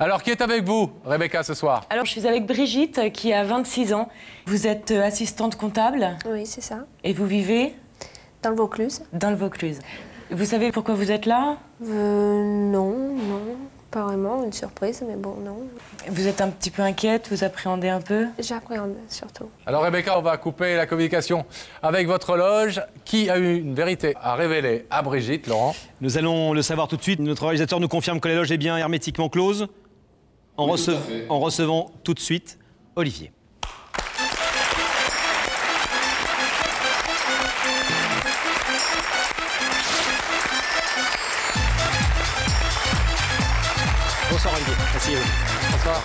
Alors, qui est avec vous, Rebecca, ce soir? Alors, je suis avec Brigitte, qui a 26 ans. Vous êtes assistante comptable? Oui, c'est ça. Et vous vivez? Dans le Vaucluse. Dans le Vaucluse. Vous savez pourquoi vous êtes là? Non, pas vraiment, une surprise, mais bon, non. Vous êtes un petit peu inquiète, vous appréhendez un peu? J'appréhende, surtout. Alors, Rebecca, on va couper la communication avec votre loge. Qui a eu une vérité à révéler à Brigitte, Laurent? Nous allons le savoir tout de suite. Notre réalisateur nous confirme que la loge est bien hermétiquement close. En recevant tout de suite Olivier. Bonsoir Olivier, asseyez-vous. Bonsoir.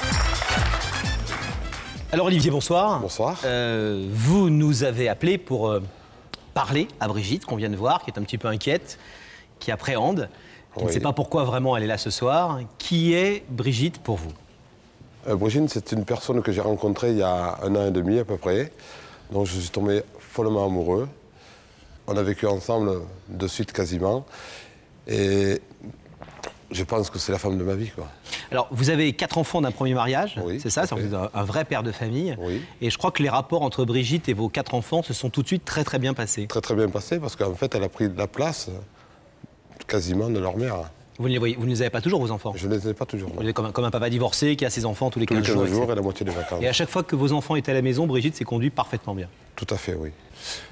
Alors Olivier, bonsoir. Bonsoir. Vous nous avez appelé pour parler à Brigitte, qu'on vient de voir, qui est un petit peu inquiète, qui appréhende, qui ne sait pas pourquoi vraiment elle est là ce soir. Qui est Brigitte pour vous? Brigitte, c'est une personne que j'ai rencontrée il y a 1 an et demi à peu près. Donc je suis tombé follement amoureux. On a vécu ensemble de suite quasiment. Et je pense que c'est la femme de ma vie, quoi. Alors, vous avez 4 enfants d'un premier mariage, oui, c'est ça? Vous êtes un vrai père de famille. Oui. Et je crois que les rapports entre Brigitte et vos 4 enfants se sont tout de suite très très bien passés. Très très bien passé parce qu'en fait, elle a pris la place quasiment de leur mère. Vous ne les avez pas toujours, vos enfants? Je ne les ai pas toujours. Vous êtes comme un papa divorcé qui a ses enfants tous les 15 Tous les 15 jours etc. et la moitié des vacances. Et à chaque fois que vos enfants étaient à la maison, Brigitte s'est conduite parfaitement bien. Tout à fait, oui.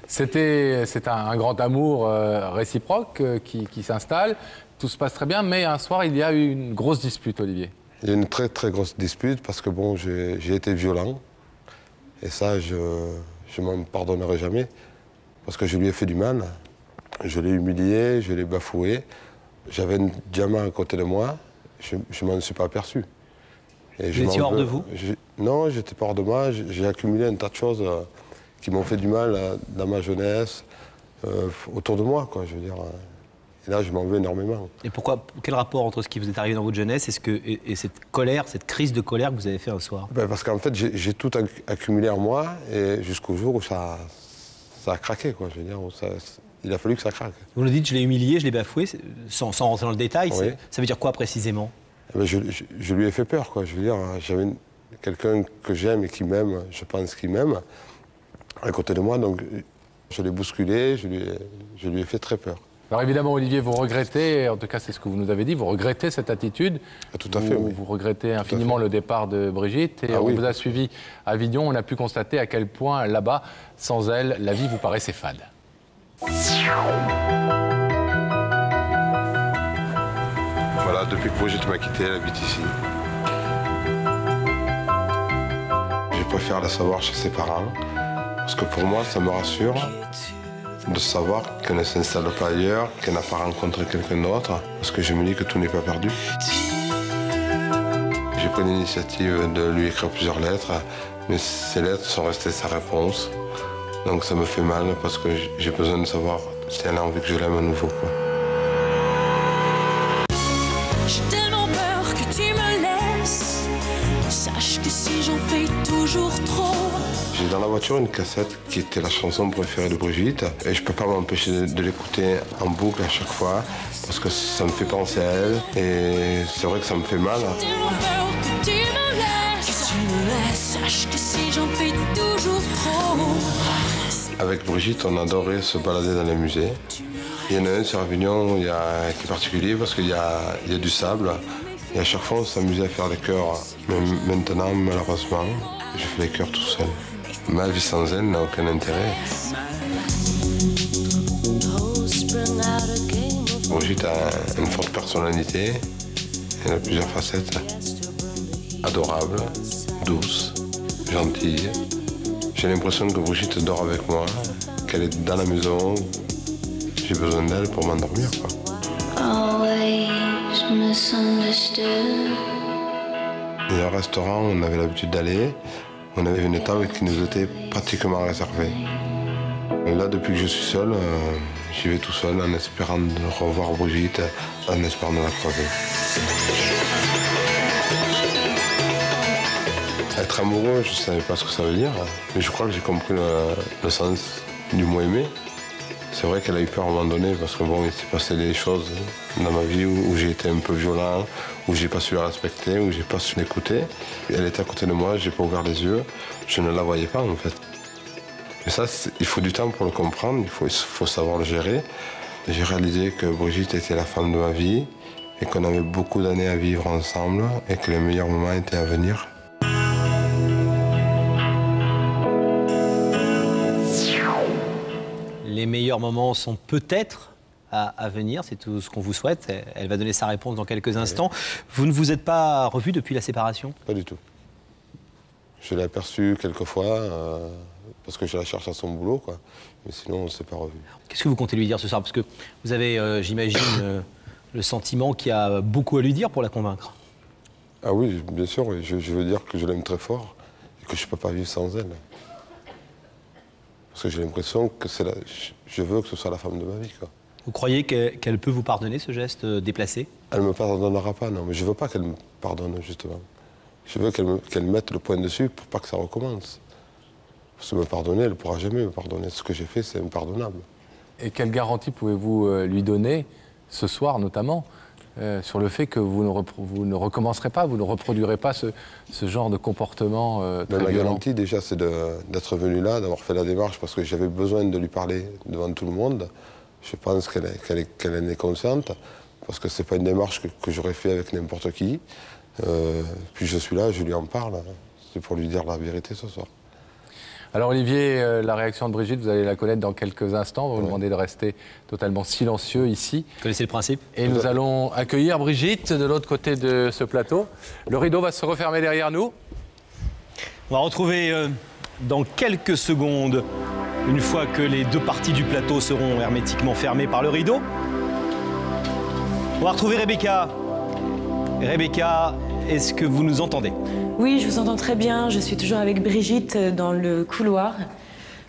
C'est un grand amour réciproque qui s'installe. Tout se passe très bien, mais un soir, il y a eu une grosse dispute, Olivier. Il y a une très très grosse dispute parce que bon, j'ai été violent. Et ça, je ne m'en pardonnerai jamais. Parce que je lui ai fait du mal. Je l'ai humilié, je l'ai bafoué. J'avais un diamant à côté de moi, je ne m'en suis pas aperçu. Et Vous étiez hors de vous? Non, j'étais pas hors de moi. J'ai accumulé un tas de choses qui m'ont fait du mal dans ma jeunesse, autour de moi, quoi, je veux dire. Et là, je m'en veux énormément. Et pourquoi? Quel rapport entre ce qui vous est arrivé dans votre jeunesse et cette colère, cette crise de colère que vous avez fait un soir? Parce qu'en fait, j'ai tout accumulé en moi, et jusqu'au jour où ça a craqué, quoi, je veux dire. Il a fallu que ça craque. Vous nous dites, je l'ai humilié, je l'ai bafoué, sans rentrer dans le détail. Oui. Ça veut dire quoi précisément? Je lui ai fait peur, quoi. Je veux dire, j'avais quelqu'un que j'aime et qui m'aime, je pense qu'il m'aime, à côté de moi, donc je l'ai bousculé, je lui ai fait très peur. Alors évidemment, Olivier, vous regrettez, en tout cas c'est ce que vous nous avez dit, vous regrettez cette attitude. Tout à fait, oui. Vous regrettez infiniment le départ de Brigitte. Et on vous a suivi à Avignon, on a pu constater à quel point là-bas, sans elle, la vie vous paraissait fade. Voilà, depuis que Brigitte m'a quitté, elle habite ici. Je préfère la savoir chez ses parents, parce que pour moi, ça me rassure de savoir qu'elle ne s'installe pas ailleurs, qu'elle n'a pas rencontré quelqu'un d'autre, parce que je me dis que tout n'est pas perdu. J'ai pris l'initiative de lui écrire plusieurs lettres, mais ces lettres sont restées sans réponse. Donc ça me fait mal, parce que j'ai besoin de savoir si elle a envie que je l'aime à nouveau, quoi. J'ai tellement peur que tu me laisses. Sache que si j'en fais toujours trop. J'ai dans la voiture une cassette qui était la chanson préférée de Brigitte. Et je peux pas m'empêcher de l'écouter en boucle à chaque fois. Parce que ça me fait penser à elle. Et c'est vrai que ça me fait mal. J'ai tellement peur que tu me laisses. Que tu me laisses. Sache que si j'en fais toujours trop. Avec Brigitte, on adorait se balader dans les musées. Il y en a un sur Avignon qui est particulier parce qu'il y a du sable. Et à chaque fois, on s'amusait à faire des chœurs. Mais maintenant, malheureusement, je fais les chœurs tout seul. Ma vie sans elle n'a aucun intérêt. Brigitte a une forte personnalité. Elle a plusieurs facettes. Adorable, douce, gentille. J'ai l'impression que Brigitte dort avec moi, qu'elle est dans la maison. J'ai besoin d'elle pour m'endormir, quoi. Il y a un restaurant où on avait l'habitude d'aller. On avait une table qui nous était pratiquement réservée. Et là, depuis que je suis seul, j'y vais tout seul en espérant de revoir Brigitte, en espérant de la croiser. Être amoureux, je ne savais pas ce que ça veut dire, mais je crois que j'ai compris le sens du mot aimer. C'est vrai qu'elle a eu peur à un moment donné parce que bon, il s'est passé des choses dans ma vie où j'ai été un peu violent, où j'ai pas su la respecter, où j'ai pas su l'écouter. Elle était à côté de moi, j'ai pas ouvert les yeux, je ne la voyais pas en fait. Mais ça, il faut du temps pour le comprendre, il faut savoir le gérer. J'ai réalisé que Brigitte était la femme de ma vie et qu'on avait beaucoup d'années à vivre ensemble et que les meilleurs moments étaient à venir. Les meilleurs moments sont peut-être à venir, c'est tout ce qu'on vous souhaite. Elle va donner sa réponse dans quelques instants. Vous ne vous êtes pas revus depuis la séparation? Pas du tout. Je l'ai aperçue quelques fois parce que je la cherche à son boulot, quoi. Mais sinon, on ne s'est pas revus. Qu'est-ce que vous comptez lui dire ce soir? Parce que vous avez, j'imagine, le sentiment qu'il y a beaucoup à lui dire pour la convaincre. Ah oui, bien sûr, oui. Je veux dire que je l'aime très fort et que je ne peux pas vivre sans elle. Parce que j'ai l'impression que je veux que ce soit la femme de ma vie, quoi. Vous croyez qu'elle peut vous pardonner ce geste déplacé? Elle ne me pardonnera pas, non. Mais je ne veux pas qu'elle me pardonne, justement. Je veux qu'elle mette le point dessus pour pas que ça recommence. Parce que me pardonner, elle ne pourra jamais me pardonner. Ce que j'ai fait, c'est impardonnable. Et quelle garantie pouvez-vous lui donner, ce soir notamment, sur le fait que vous ne recommencerez pas, vous ne reproduirez pas ce genre de comportement très La violent? garantie, déjà, c'est d'être venu là, d'avoir fait la démarche, parce que j'avais besoin de lui parler devant tout le monde. Je pense qu'elle en est consciente, parce que ce n'est pas une démarche que j'aurais fait avec n'importe qui. Puis je suis là, je lui en parle. C'est pour lui dire la vérité ce soir. Alors Olivier, la réaction de Brigitte, vous allez la connaître dans quelques instants. On va vous demander de rester totalement silencieux ici. Vous connaissez le principe? Et nous allons accueillir Brigitte de l'autre côté de ce plateau. Le rideau va se refermer derrière nous. On va retrouver dans quelques secondes, une fois que les deux parties du plateau seront hermétiquement fermées par le rideau. On va retrouver Rebecca. Rebecca, est-ce que vous nous entendez? Oui, je vous entends très bien. Je suis toujours avec Brigitte dans le couloir.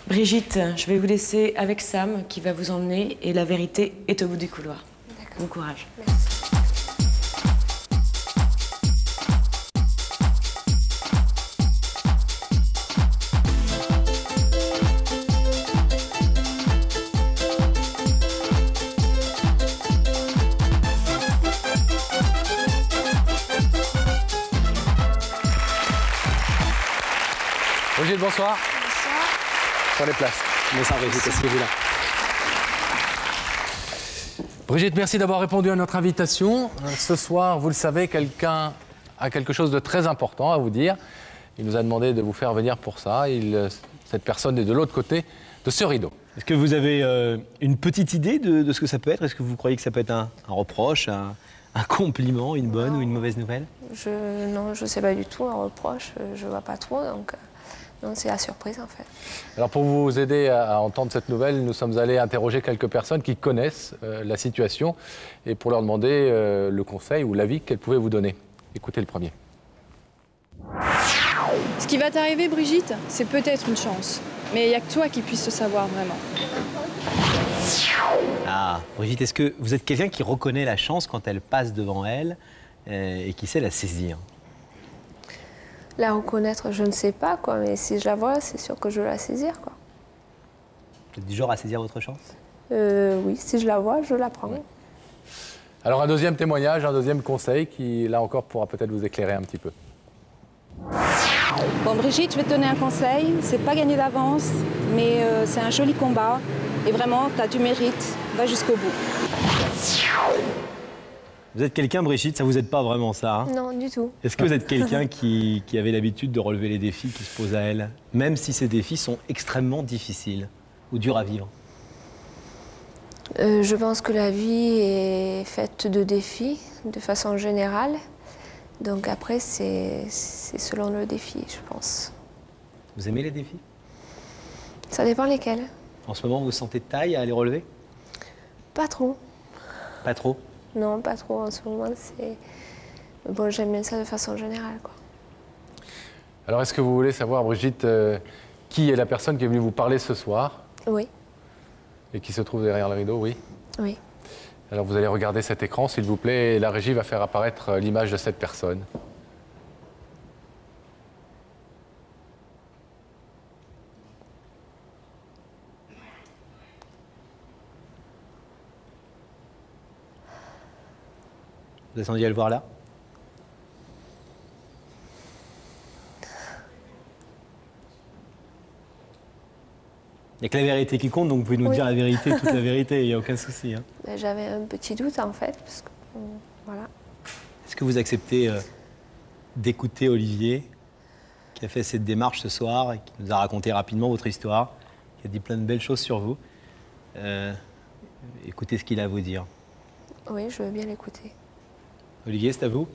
Brigitte, je vais vous laisser avec Sam qui va vous emmener et la vérité est au bout du couloir. Bon courage. Merci. Brigitte, bonsoir. Bonsoir. Prenez place. Bonsoir Brigitte, asseyez-vous là. Brigitte, merci d'avoir répondu à notre invitation. Ce soir, vous le savez, quelqu'un a quelque chose de très important à vous dire. Il nous a demandé de vous faire venir pour ça. Cette personne est de l'autre côté de ce rideau. Est-ce que vous avez une petite idée de ce que ça peut être? Est-ce que vous croyez que ça peut être un reproche, un compliment, une bonne ou une mauvaise nouvelle? Non, je ne sais pas du tout, un reproche, je ne vois pas trop, donc non, c'est la surprise en fait. Alors pour vous aider à entendre cette nouvelle, nous sommes allés interroger quelques personnes qui connaissent la situation et pour leur demander le conseil ou l'avis qu'elles pouvaient vous donner. Écoutez le premier. Ce qui va t'arriver, Brigitte, c'est peut-être une chance. Mais il n'y a que toi qui puisses le savoir vraiment. Ah, Brigitte, est-ce que vous êtes quelqu'un qui reconnaît la chance quand elle passe devant elle et qui sait la saisir? La reconnaître, je ne sais pas, quoi, mais si je la vois, c'est sûr que je vais la saisir, quoi. Vous êtes du genre à saisir votre chance? Oui, si je la vois, je la prends. Alors un deuxième témoignage, un deuxième conseil qui, là encore, pourra peut-être vous éclairer un petit peu. Bon, Brigitte, je vais te donner un conseil. C'est pas gagné d'avance, mais c'est un joli combat. Et vraiment, tu as du mérite. Va jusqu'au bout. Vous êtes quelqu'un, Brigitte, ça vous aide pas vraiment ça, hein? Non, du tout. Est-ce que vous êtes quelqu'un qui avait l'habitude de relever les défis qui se posent à elle, même si ces défis sont extrêmement difficiles ou durs à vivre? Je pense que la vie est faite de défis, de façon générale. Donc après, c'est selon le défi, je pense. Vous aimez les défis? Ça dépend lesquels. En ce moment, vous vous sentez de taille à les relever? Pas trop. Pas trop? Non, pas trop en ce moment. Bon, j'aime bien ça de façon générale, quoi. Alors est-ce que vous voulez savoir, Brigitte, qui est la personne qui est venue vous parler ce soir Oui, et qui se trouve derrière le rideau? Oui. oui. Alors vous allez regarder cet écran, s'il vous plaît, et la régie va faire apparaître l'image de cette personne. Vous attendiez à le voir là? Il n'y a que la vérité qui compte, donc vous pouvez nous dire la vérité, toute la vérité, il n'y a aucun souci. Hein. J'avais un petit doute en fait, parce que voilà. Est-ce que vous acceptez d'écouter Olivier, qui a fait cette démarche ce soir, et qui nous a raconté rapidement votre histoire, qui a dit plein de belles choses sur vous? Écoutez ce qu'il a à vous dire. Oui, je veux bien l'écouter. Olivier, c'est à vous?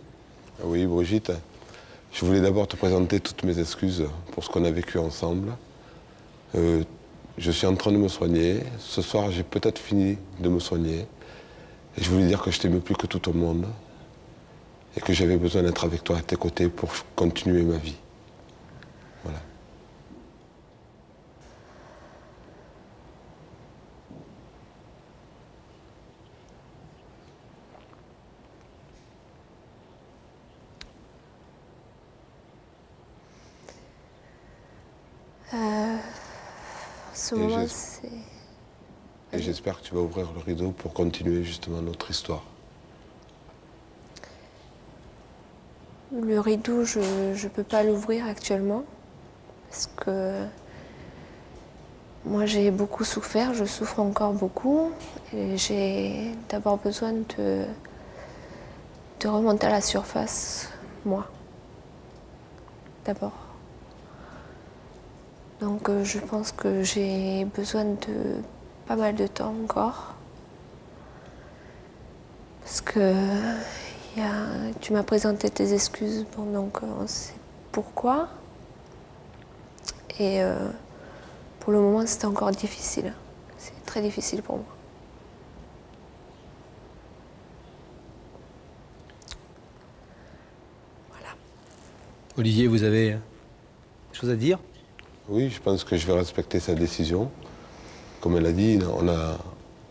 Oui, Brigitte, je voulais d'abord te présenter toutes mes excuses pour ce qu'on a vécu ensemble. Je suis en train de me soigner. Ce soir, j'ai peut-être fini de me soigner. Et je voulais dire que je t'aimais plus que tout au monde. Et que j'avais besoin d'être avec toi à tes côtés pour continuer ma vie. Voilà. Ce moment, c'est... Et j'espère que tu vas ouvrir le rideau pour continuer justement notre histoire. Le rideau, je ne peux pas l'ouvrir actuellement parce que moi j'ai beaucoup souffert, je souffre encore beaucoup et j'ai d'abord besoin de remonter à la surface, moi, d'abord. Donc je pense que j'ai besoin de pas mal de temps encore parce que tu m'as présenté tes excuses, bon, donc on sait pourquoi. Et pour le moment, c'est encore difficile. C'est très difficile pour moi. Voilà. Olivier, vous avez des choses à dire? Oui, je pense que je vais respecter sa décision. Comme elle a dit,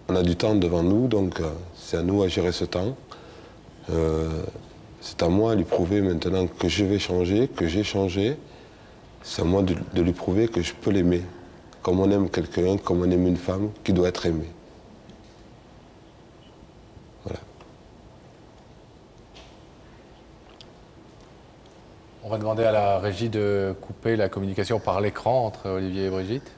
on a du temps devant nous, donc c'est à nous à gérer ce temps. C'est à moi de lui prouver maintenant que je vais changer, que j'ai changé. C'est à moi de lui prouver que je peux l'aimer. Comme on aime quelqu'un, comme on aime une femme qui doit être aimée. Voilà. On va demander à la régie de couper la communication par l'écran entre Olivier et Brigitte.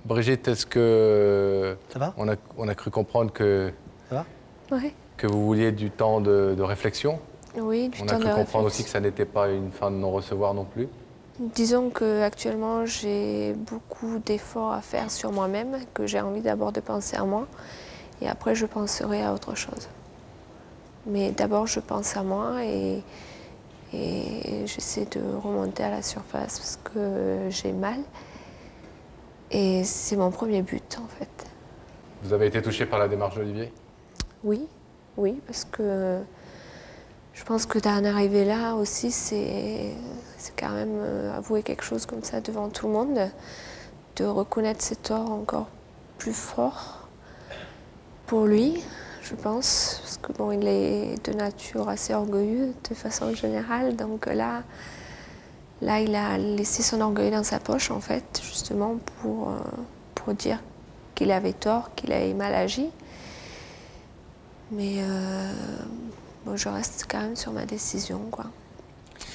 Brigitte, est-ce que... Ça va? On a cru comprendre que... Ça va? Oui. Que vous vouliez du temps de réflexion. Oui, du On temps a de cru comprendre réflexion. aussi que ça n'était pas une fin de non-recevoir non plus. Disons qu'actuellement, j'ai beaucoup d'efforts à faire sur moi-même, que j'ai envie d'abord de penser à moi, et après je penserai à autre chose. Mais d'abord, je pense à moi et j'essaie de remonter à la surface parce que j'ai mal. Et c'est mon premier but, en fait. Vous avez été touché par la démarche d'Olivier? Oui, oui, parce que je pense que d'en arriver là aussi, c'est quand même avouer quelque chose comme ça devant tout le monde, de reconnaître ses torts encore plus fort pour lui, je pense, parce que bon, il est de nature assez orgueilleux de façon générale, donc là il a laissé son orgueil dans sa poche en fait, justement pour dire qu'il avait tort, qu'il avait mal agi. Mais bon, je reste quand même sur ma décision, quoi.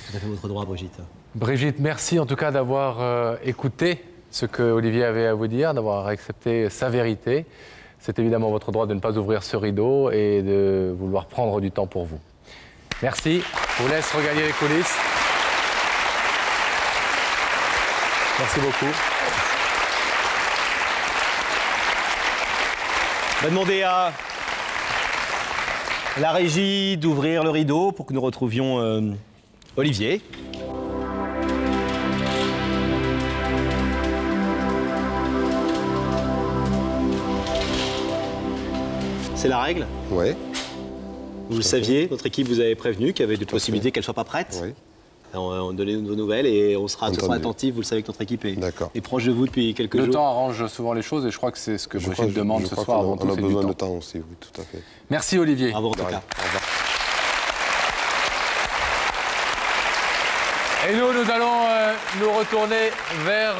Vous avez votre droit, Brigitte. Brigitte, merci en tout cas d'avoir écouté ce que Olivier avait à vous dire, d'avoir accepté sa vérité. C'est évidemment votre droit de ne pas ouvrir ce rideau et de vouloir prendre du temps pour vous. Merci. Je vous laisse regagner les coulisses. Merci beaucoup. On va demander à la régie d'ouvrir le rideau pour que nous retrouvions Olivier. C'est la règle? Oui. Vous le saviez, notre équipe vous avait prévenu qu'il y avait des possibilités qu'elle ne soit pas prête. Oui. On donnait de vos nouvelles et on sera attentif. Vous le savez que notre équipe est proche de vous depuis quelques jours. Le temps arrange souvent les choses et je crois que c'est ce que Brigitte demande ce soir avant tout. On a besoin de temps aussi, oui, tout à fait. Merci Olivier. Bravo en tout cas. Au revoir. Et nous allons nous retourner vers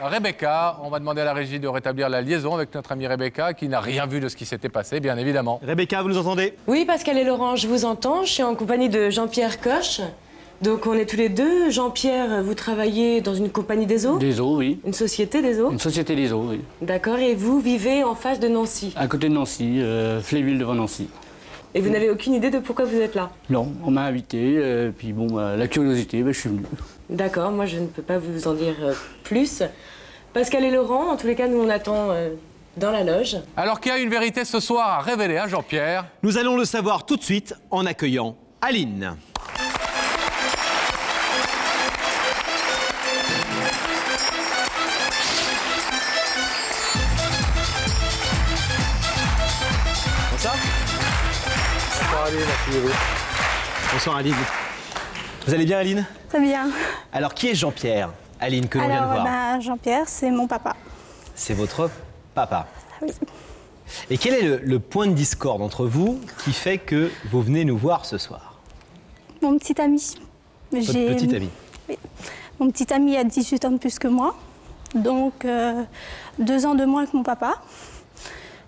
Rebecca. On va demander à la régie de rétablir la liaison avec notre amie Rebecca, qui n'a rien vu de ce qui s'était passé, bien évidemment. Rebecca, vous nous entendez? Oui, Pascal et Laurent, je vous entends. Je suis en compagnie de Jean-Pierre Coche. Donc on est tous les deux. Jean-Pierre, vous travaillez dans une compagnie des eaux? Des eaux, oui. Une société des eaux? Une société des eaux, oui. D'accord, et vous vivez en face de Nancy? À côté de Nancy, Fléville devant Nancy. Et vous n'avez aucune idée de pourquoi vous êtes là? Non, on m'a invité, puis bon, la curiosité, je suis venu. D'accord, moi je ne peux pas vous en dire plus. Pascal et Laurent, en tous les cas, nous on attend dans la loge. Alors qu'il y a une vérité ce soir à révéler, hein, Jean-Pierre? Nous allons le savoir tout de suite en accueillant Aline. Bonsoir. Bonsoir Aline, merci. Bonsoir Aline. Vous allez bien Aline? Très bien. Alors qui est Jean-Pierre, Aline, que l'on vient de voir? Jean-Pierre, c'est mon papa. C'est votre papa? Oui. Et quel est le point de discorde entre vous qui fait que vous venez nous voir ce soir? Mon petit ami. Votre petit ami? Oui. Mon petit ami a 18 ans de plus que moi, donc 2 ans de moins que mon papa.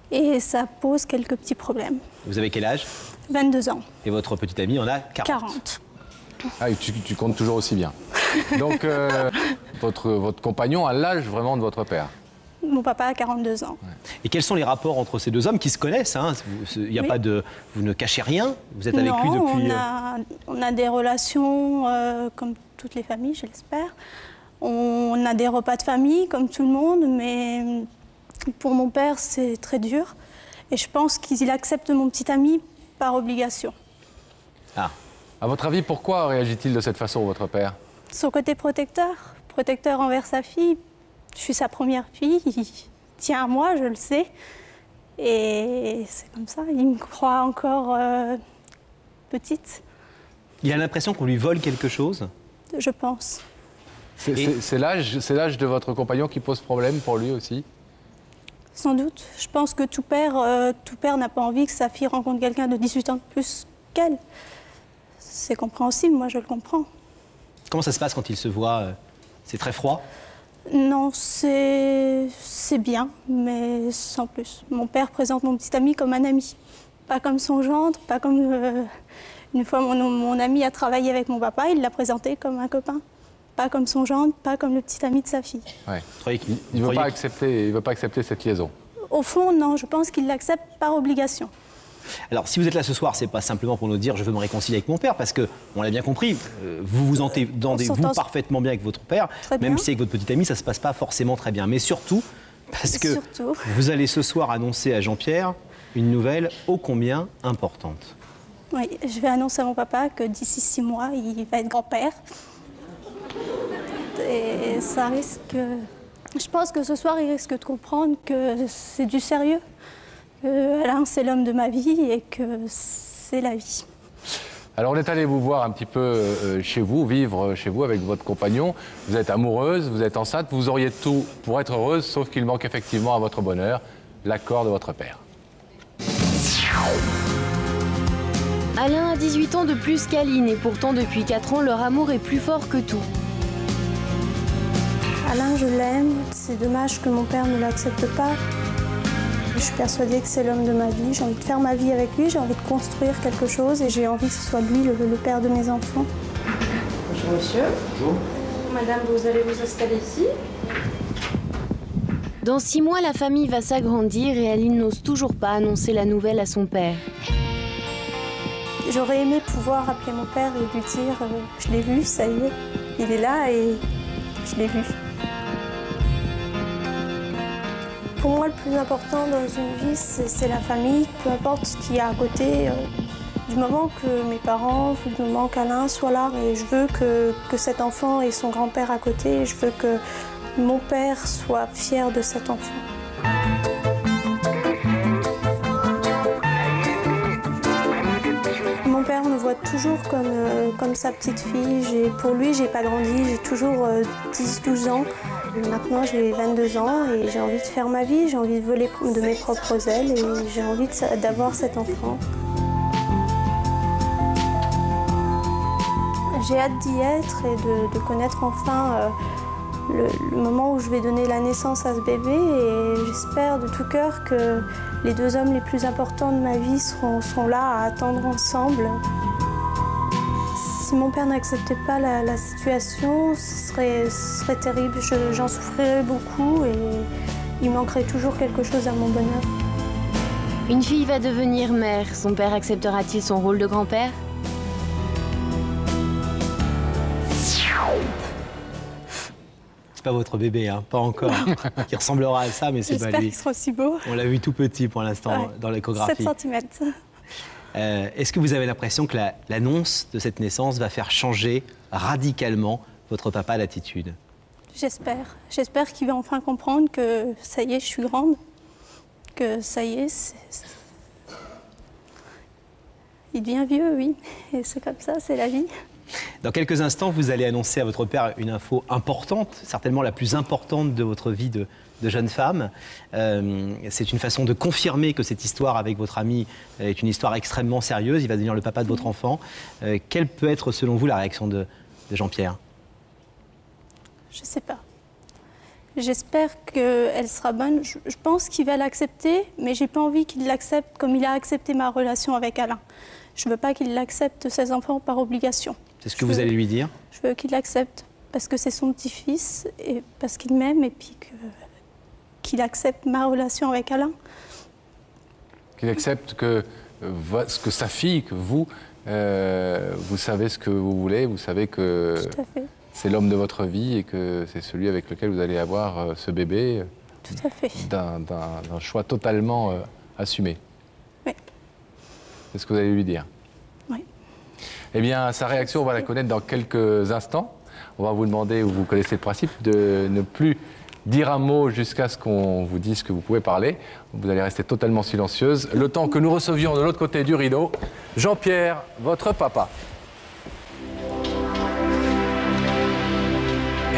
Et ça pose quelques petits problèmes. Vous avez quel âge? 22 ans. Et votre petit ami en a 40? 40. Ah, et tu comptes toujours aussi bien. Donc, votre compagnon a l'âge vraiment de votre père? Mon papa a 42 ans. Ouais. Et quels sont les rapports entre ces deux hommes qui se connaissent, hein? Y a pas de, vous ne cachez rien? Vous êtes avec lui depuis... On a des relations comme toutes les familles, je l'espère. On a des repas de famille comme tout le monde, mais pour mon père, c'est très dur. Et je pense qu'il accepte mon petit ami par obligation. Ah. À votre avis, pourquoi réagit-il de cette façon, votre père? Son côté protecteur envers sa fille. Je suis sa première fille, il tient à moi, je le sais. Et c'est comme ça, il me croit encore petite. Il a l'impression qu'on lui vole quelque chose? Je pense. C'est l'âge de votre compagnon qui pose problème pour lui aussi? Sans doute. Je pense que tout père n'a pas envie que sa fille rencontre quelqu'un de 18 ans de plus qu'elle. C'est compréhensible, moi je le comprends. Comment ça se passe quand il se voit? C'est très froid? Non, c'est bien, mais sans plus. Mon père présente mon petit ami comme un ami. Pas comme son gendre, pas comme... une fois, mon ami a travaillé avec mon papa, il l'a présenté comme un copain. Pas comme son gendre, pas comme le petit ami de sa fille. Ouais. Il ne veut pas accepter cette liaison? Au fond, non, je pense qu'il l'accepte par obligation. Alors, si vous êtes là ce soir, c'est pas simplement pour nous dire je veux me réconcilier avec mon père, parce que, on l'a bien compris, vous entendez parfaitement bien avec votre père, même si avec votre petit ami, ça se passe pas forcément très bien. Mais surtout, parce que vous allez ce soir annoncer à Jean-Pierre une nouvelle ô combien importante. Oui, je vais annoncer à mon papa que d'ici 6 mois, il va être grand-père. Et ça risque... Je pense que ce soir, il risque de comprendre que c'est du sérieux. Alain, c'est l'homme de ma vie et que c'est la vie. Alors, on est allé vous voir un petit peu chez vous, vivre chez vous avec votre compagnon. Vous êtes amoureuse, vous êtes enceinte, vous auriez tout pour être heureuse, sauf qu'il manque effectivement à votre bonheur l'accord de votre père. Alain a 18 ans de plus qu'Aline et pourtant depuis 4 ans, leur amour est plus fort que tout. Alain, je l'aime. C'est dommage que mon père ne l'accepte pas. Je suis persuadée que c'est l'homme de ma vie. J'ai envie de faire ma vie avec lui, j'ai envie de construire quelque chose et j'ai envie que ce soit lui le père de mes enfants. Bonjour monsieur. Bonjour. Madame, vous allez vous installer ici. Dans 6 mois, la famille va s'agrandir et Aline n'ose toujours pas annoncer la nouvelle à son père. J'aurais aimé pouvoir appeler mon père et lui dire je l'ai vu, ça y est, il est là et je l'ai vu. Pour moi, le plus important dans une vie, c'est la famille, peu importe ce qu'il y a à côté. Du moment que mes parents, du moment qu'Alain soit là, et je veux que cet enfant ait son grand-père à côté, et je veux que mon père soit fier de cet enfant. Mon père me voit toujours comme sa petite fille. Pour lui, j'ai pas grandi, j'ai toujours 10-12 ans. Maintenant, j'ai 22 ans et j'ai envie de faire ma vie, j'ai envie de voler de mes propres ailes et j'ai envie d'avoir cet enfant. J'ai hâte d'y être et de connaître enfin le moment où je vais donner la naissance à ce bébé. Et j'espère de tout cœur que les 2 hommes les plus importants de ma vie seront là à attendre ensemble. Si mon père n'acceptait pas la situation, ce serait terrible. J'en souffrirais beaucoup et il manquerait toujours quelque chose à mon bonheur. Une fille va devenir mère. Son père acceptera-t-il son rôle de grand-père? C'est pas votre bébé, hein, pas encore, qui ressemblera à ça, mais c'est pas lui. J'espère qu'il sera aussi beau. On l'a vu tout petit pour l'instant dans l'échographie. 7 cm. Est-ce que vous avez l'impression que l'annonce de cette naissance va faire changer radicalement votre papa d'attitude? J'espère. J'espère qu'il va enfin comprendre que ça y est, je suis grande. Que ça y est, il devient vieux, oui. Et c'est comme ça, c'est la vie. Dans quelques instants, vous allez annoncer à votre père une info importante, certainement la plus importante de votre vie de jeune femme. C'est une façon de confirmer que cette histoire avec votre ami est une histoire extrêmement sérieuse. Il va devenir le papa de votre enfant. Quelle peut être, selon vous, la réaction de Jean-Pierre? Je ne sais pas. J'espère qu'elle sera bonne. Je pense qu'il va l'accepter, mais j'ai pas envie qu'il l'accepte comme il a accepté ma relation avec Alain. Je veux pas qu'il l'accepte ses enfants par obligation. C'est ce que vous allez lui dire? Je veux qu'il l'accepte parce que c'est son petit-fils et parce qu'il m'aime et puis qu'il accepte ma relation avec Alain. Qu'il accepte que sa fille, que vous, vous savez ce que vous voulez, vous savez que c'est l'homme de votre vie et que c'est celui avec lequel vous allez avoir ce bébé. Tout à fait. D'un choix totalement assumé. Oui. C'est ce que vous allez lui dire? Oui. Eh bien, sa réaction, on va la connaître dans quelques instants. On va vous demander, ou vous connaissez le principe, de ne plus dire un mot jusqu'à ce qu'on vous dise que vous pouvez parler. Vous allez rester totalement silencieuse. Le temps que nous recevions de l'autre côté du rideau, Jean-Pierre, votre papa.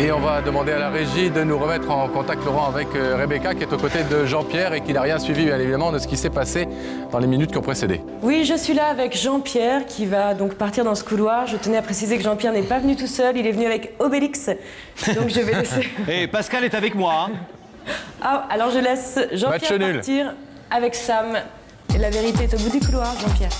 Et on va demander à la régie de nous remettre en contact, Laurent, avec Rebecca, qui est aux côtés de Jean-Pierre et qui n'a rien suivi, bien évidemment, de ce qui s'est passé dans les minutes qui ont précédé. Oui, je suis là avec Jean-Pierre, qui va donc partir dans ce couloir. Je tenais à préciser que Jean-Pierre n'est pas venu tout seul, il est venu avec Obélix. Donc je vais laisser... Et Pascal est avec moi. Hein. Ah, alors je laisse Jean-Pierre partir avec Sam. Et la vérité est au bout du couloir, Jean-Pierre.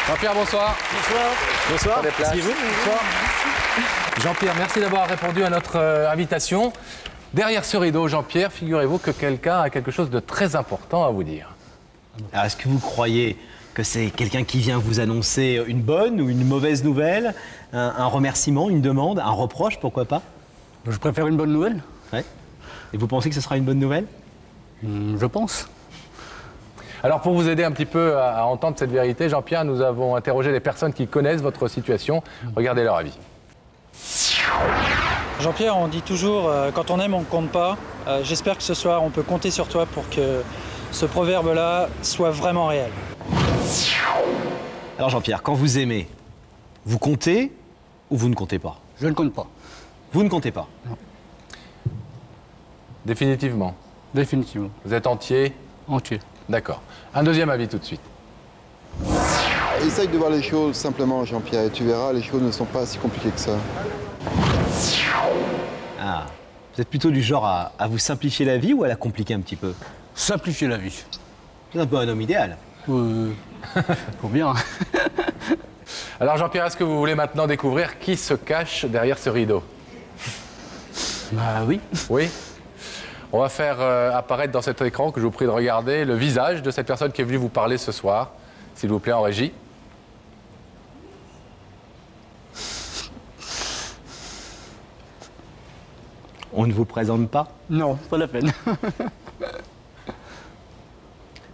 Jean-Pierre, bonsoir. Bonsoir. Bonsoir. Asseyez-vous. Bonsoir. Jean-Pierre, merci d'avoir répondu à notre invitation. Derrière ce rideau, Jean-Pierre, figurez-vous que quelqu'un a quelque chose de très important à vous dire. Alors, est-ce que vous croyez que c'est quelqu'un qui vient vous annoncer une bonne ou une mauvaise nouvelle, un remerciement, une demande, un reproche, pourquoi pas? Je préfère une bonne nouvelle. Ouais. Et vous pensez que ce sera une bonne nouvelle? Je pense. Alors, pour vous aider un petit peu à entendre cette vérité, Jean-Pierre, nous avons interrogé les personnes qui connaissent votre situation. Regardez leur avis. Jean-Pierre, on dit toujours, quand on aime, on ne compte pas. J'espère que ce soir, on peut compter sur toi pour que ce proverbe-là soit vraiment réel. Alors Jean-Pierre, quand vous aimez, vous comptez ou vous ne comptez pas? Je ne compte pas. Vous ne comptez pas? Non. Définitivement? Définitivement. Vous êtes entier? Entier. D'accord. Un deuxième avis tout de suite. Essaye de voir les choses simplement, Jean-Pierre, et tu verras, les choses ne sont pas si compliquées que ça. Ah, vous êtes plutôt du genre à vous simplifier la vie ou à la compliquer un petit peu? Simplifier la vie. C'est un peu un homme idéal. Faut bien. Alors Jean-Pierre, est-ce que vous voulez maintenant découvrir qui se cache derrière ce rideau? Bah oui. Oui. On va faire apparaître dans cet écran que je vous prie de regarder le visage de cette personne qui est venue vous parler ce soir. S'il vous plaît, en régie. On ne vous présente pas? Non, pas la peine.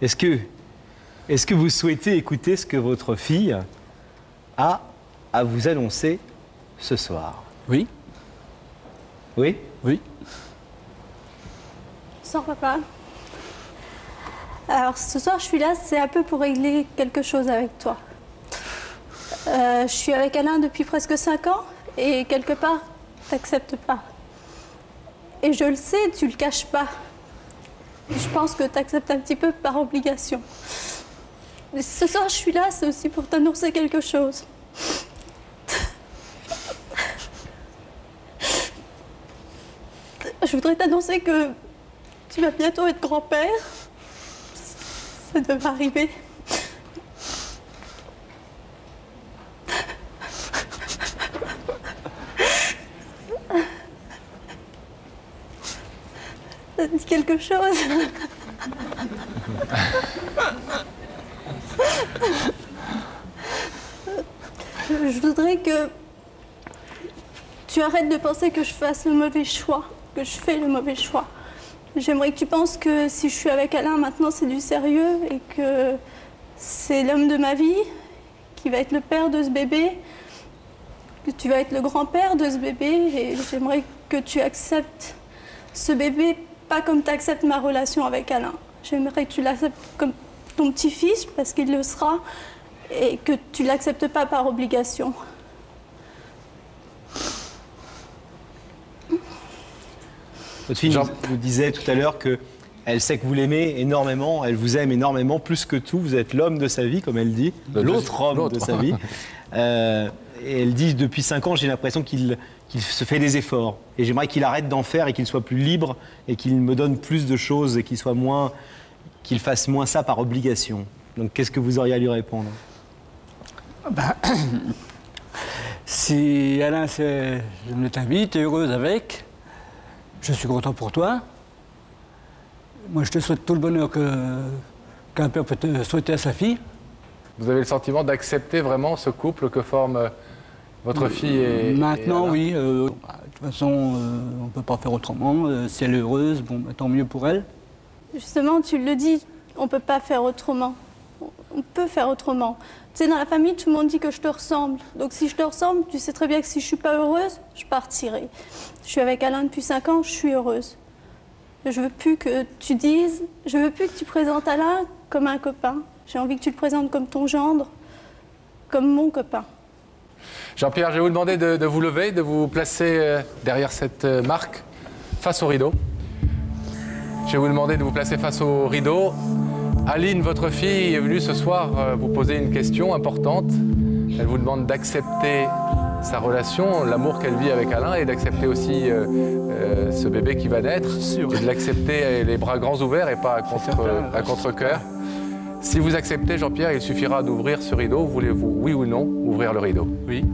Est-ce que vous souhaitez écouter ce que votre fille a à vous annoncer ce soir? Oui. Oui? Oui. Bonsoir papa. Alors ce soir je suis là, c'est un peu pour régler quelque chose avec toi. Je suis avec Alain depuis presque 5 ans et quelque part, t'acceptes pas. Et je le sais, tu le caches pas. Je pense que t'acceptes un petit peu par obligation. Mais ce soir, je suis là, c'est aussi pour t'annoncer quelque chose. Je voudrais t'annoncer que tu vas bientôt être grand-père. Ça devrait arriver. Ça te dit quelque chose? Je voudrais que tu arrêtes de penser que je fasse le mauvais choix, que je fais le mauvais choix. J'aimerais que tu penses que si je suis avec Alain maintenant, c'est du sérieux et que c'est l'homme de ma vie qui va être le père de ce bébé, que tu vas être le grand-père de ce bébé et j'aimerais que tu acceptes ce bébé pas comme tu acceptes ma relation avec Alain. J'aimerais que tu l'acceptes comme ton petit-fils parce qu'il le sera et que tu l'acceptes pas par obligation. Votre fille vous disait tout à l'heure qu'elle sait que vous l'aimez énormément, elle vous aime énormément, plus que tout. Vous êtes l'homme de sa vie, comme elle dit, l'autre homme de sa vie. Et elle dit, depuis 5 ans, j'ai l'impression qu'il se fait des efforts. Et j'aimerais qu'il arrête d'en faire et qu'il soit plus libre et qu'il me donne plus de choses et qu'il fasse moins ça par obligation. Donc qu'est-ce que vous auriez à lui répondre? Si Alain me t'invite, tu es heureuse avec, je suis content pour toi. Moi, je te souhaite tout le bonheur qu'un père peut te souhaiter à sa fille. Vous avez le sentiment d'accepter vraiment ce couple que forme votre fille et maintenant, et Alain? oui. De toute façon, on ne peut pas faire autrement. Si elle est heureuse, bon, tant mieux pour elle. Justement, tu le dis, on ne peut pas faire autrement. On peut faire autrement. Tu sais, dans la famille, tout le monde dit que je te ressemble. Donc si je te ressemble, tu sais très bien que si je ne suis pas heureuse, je partirai. Je suis avec Alain depuis 5 ans, je suis heureuse. Je veux plus que tu dises, je veux plus que tu présentes Alain comme un copain. J'ai envie que tu le présentes comme ton gendre, comme mon copain. Jean-Pierre, je vais vous demander de vous lever, de vous placer derrière cette marque, face au rideau. Je vais vous demander de vous placer face au rideau. Aline, votre fille, est venue ce soir vous poser une question importante. Elle vous demande d'accepter sa relation, l'amour qu'elle vit avec Alain et d'accepter aussi ce bébé qui va naître. Et de l'accepter les bras grands ouverts et pas à contre-cœur. Si vous acceptez, Jean-Pierre, il suffira d'ouvrir ce rideau. Voulez-vous, oui ou non, ouvrir le rideau? Oui.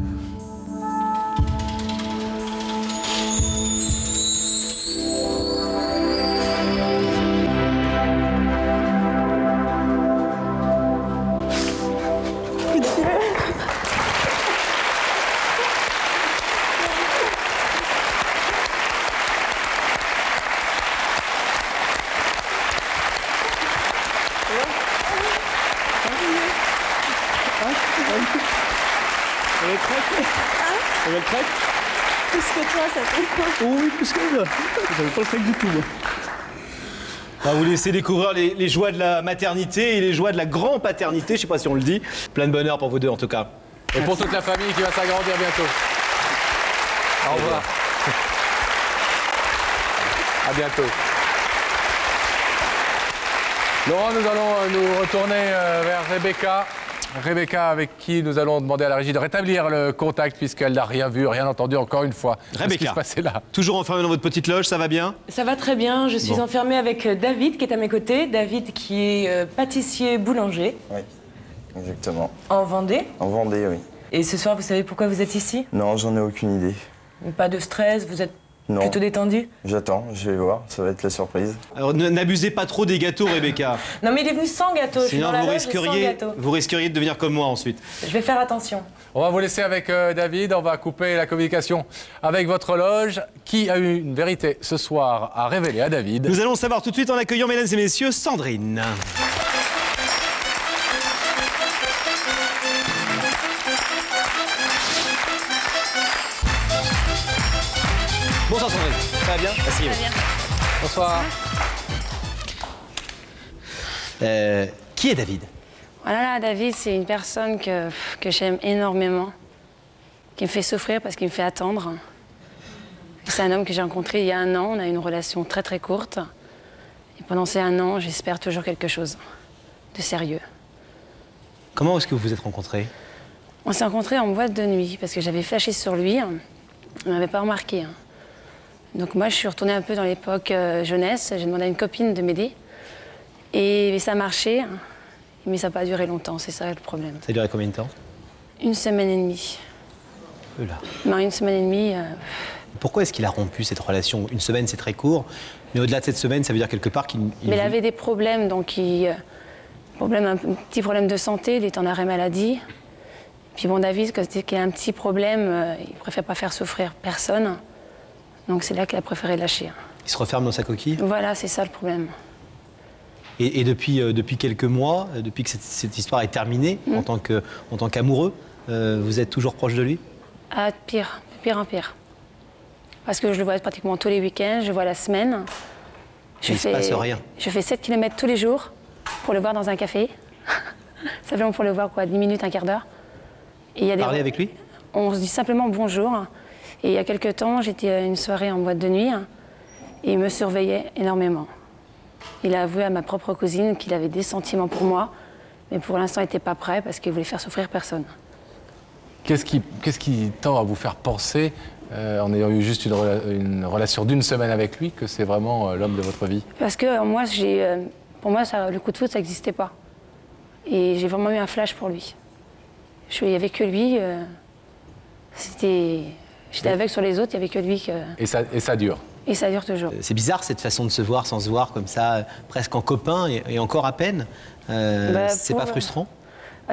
Plus que toi, ça fait. Oui, plus que ça. J'avais pas le truc du tout, moi. On va vous laisser découvrir les joies de la maternité et les joies de la grand-paternité, je sais pas si on le dit. Plein de bonheur pour vous deux en tout cas. Et pour toute la famille qui va s'agrandir bientôt. Au revoir. À bientôt. Laurent, nous allons nous retourner vers Rebecca. Rebecca, avec qui nous allons demander à la régie de rétablir le contact puisqu'elle n'a rien vu, rien entendu encore une fois. Rebecca, ce qui se passait là. Toujours enfermée dans votre petite loge, ça va bien? Ça va très bien, je suis enfermée avec David qui est à mes côtés. David qui est pâtissier boulanger. Oui, exactement. En Vendée? En Vendée, oui. Et ce soir, vous savez pourquoi vous êtes ici? Non, j'en ai aucune idée. Pas de stress, vous êtes plutôt détendu? J'attends, je vais voir, ça va être la surprise. Alors n'abusez pas trop des gâteaux, Rebecca. Non mais il est venu sans gâteau, je suis dans la loge sans gâteau. Vous risqueriez de devenir comme moi ensuite. Je vais faire attention. On va vous laisser avec David, on va couper la communication avec votre loge. Qui a eu une vérité ce soir à révéler à David? Nous allons savoir tout de suite en accueillant, mesdames et messieurs, Sandrine. Bonsoir Sandrine, ça va bien? Asseyez-vous. Ça va bien. Bonsoir. Qui est David? Ah là là, David, c'est une personne que j'aime énormément, qui me fait souffrir parce qu'il me fait attendre. C'est un homme que j'ai rencontré il y a 1 an, on a eu une relation très très courte. Et pendant ces 1 an, j'espère toujours quelque chose de sérieux. Comment est-ce que vous vous êtes rencontrés? On s'est rencontrés en boîte de nuit parce que j'avais flashé sur lui, on n'avait pas remarqué. Donc moi, je suis retournée un peu dans l'époque jeunesse, j'ai demandé à une copine de m'aider. Et ça a marché, mais ça n'a pas duré longtemps, c'est ça le problème. Ça a duré combien de temps? 1 semaine et demie. Là. Non, 1 semaine et demie. Pourquoi est-ce qu'il a rompu cette relation? 1 semaine, c'est très court, mais au-delà de cette semaine, ça veut dire quelque part qu'il... Mais il avait des problèmes, donc un petit problème de santé, il est en arrêt maladie. Puis bon, David, quand il a un petit problème, il préfère pas faire souffrir personne. Donc c'est là qu'il a préféré lâcher. Il se referme dans sa coquille? Voilà, c'est ça le problème. Et depuis quelques mois, depuis que cette histoire est terminée, en tant qu'amoureux, vous êtes toujours proche de lui? Ah, pire, de pire en pire. Parce que je le vois pratiquement tous les week-ends, je le vois la semaine. Il ne se passe rien. Je fais 7 km tous les jours pour le voir dans un café. Simplement pour le voir, quoi, 10 minutes, un quart d'heure. Parler avec lui? On se dit simplement bonjour. Et il y a quelques temps, j'étais à une soirée en boîte de nuit et il me surveillait énormément. Il a avoué à ma propre cousine qu'il avait des sentiments pour moi, mais pour l'instant, il n'était pas prêt parce qu'il voulait faire souffrir personne. Qu'est-ce qui tend à vous faire penser, en ayant eu juste une relation d'1 semaine avec lui, que c'est vraiment l'homme de votre vie? Parce que moi, pour moi, le coup de foudre, ça n'existait pas. Et j'ai vraiment eu un flash pour lui. Il n'y avait que lui. J'étais aveugle sur les autres, il n'y avait que lui. Et ça dure? Et ça dure toujours. C'est bizarre cette façon de se voir sans se voir comme ça, presque en copain et encore à peine. C'est pas frustrant?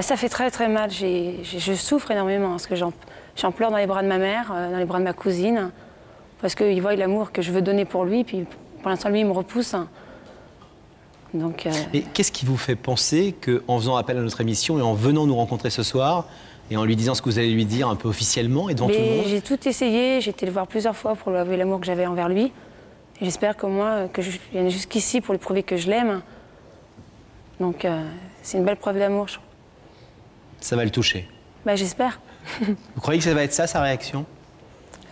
Ça fait très très mal. Je souffre énormément parce que j'en pleure dans les bras de ma mère, dans les bras de ma cousine, parce qu'il voit l'amour que je veux donner pour lui, puis pour l'instant lui il me repousse. Donc, Et qu'est-ce qui vous fait penser qu'en faisant appel à notre émission et en venant nous rencontrer ce soir, et en lui disant ce que vous allez lui dire un peu officiellement et devant tout le monde? J'ai tout essayé, j'ai été le voir plusieurs fois pour lui avouer l'amour que j'avais envers lui. J'espère que moi, que je vienne jusqu'ici pour lui prouver que je l'aime. Donc c'est une belle preuve d'amour, je trouve. Ça va le toucher? J'espère. Vous croyez que ça va être ça, sa réaction?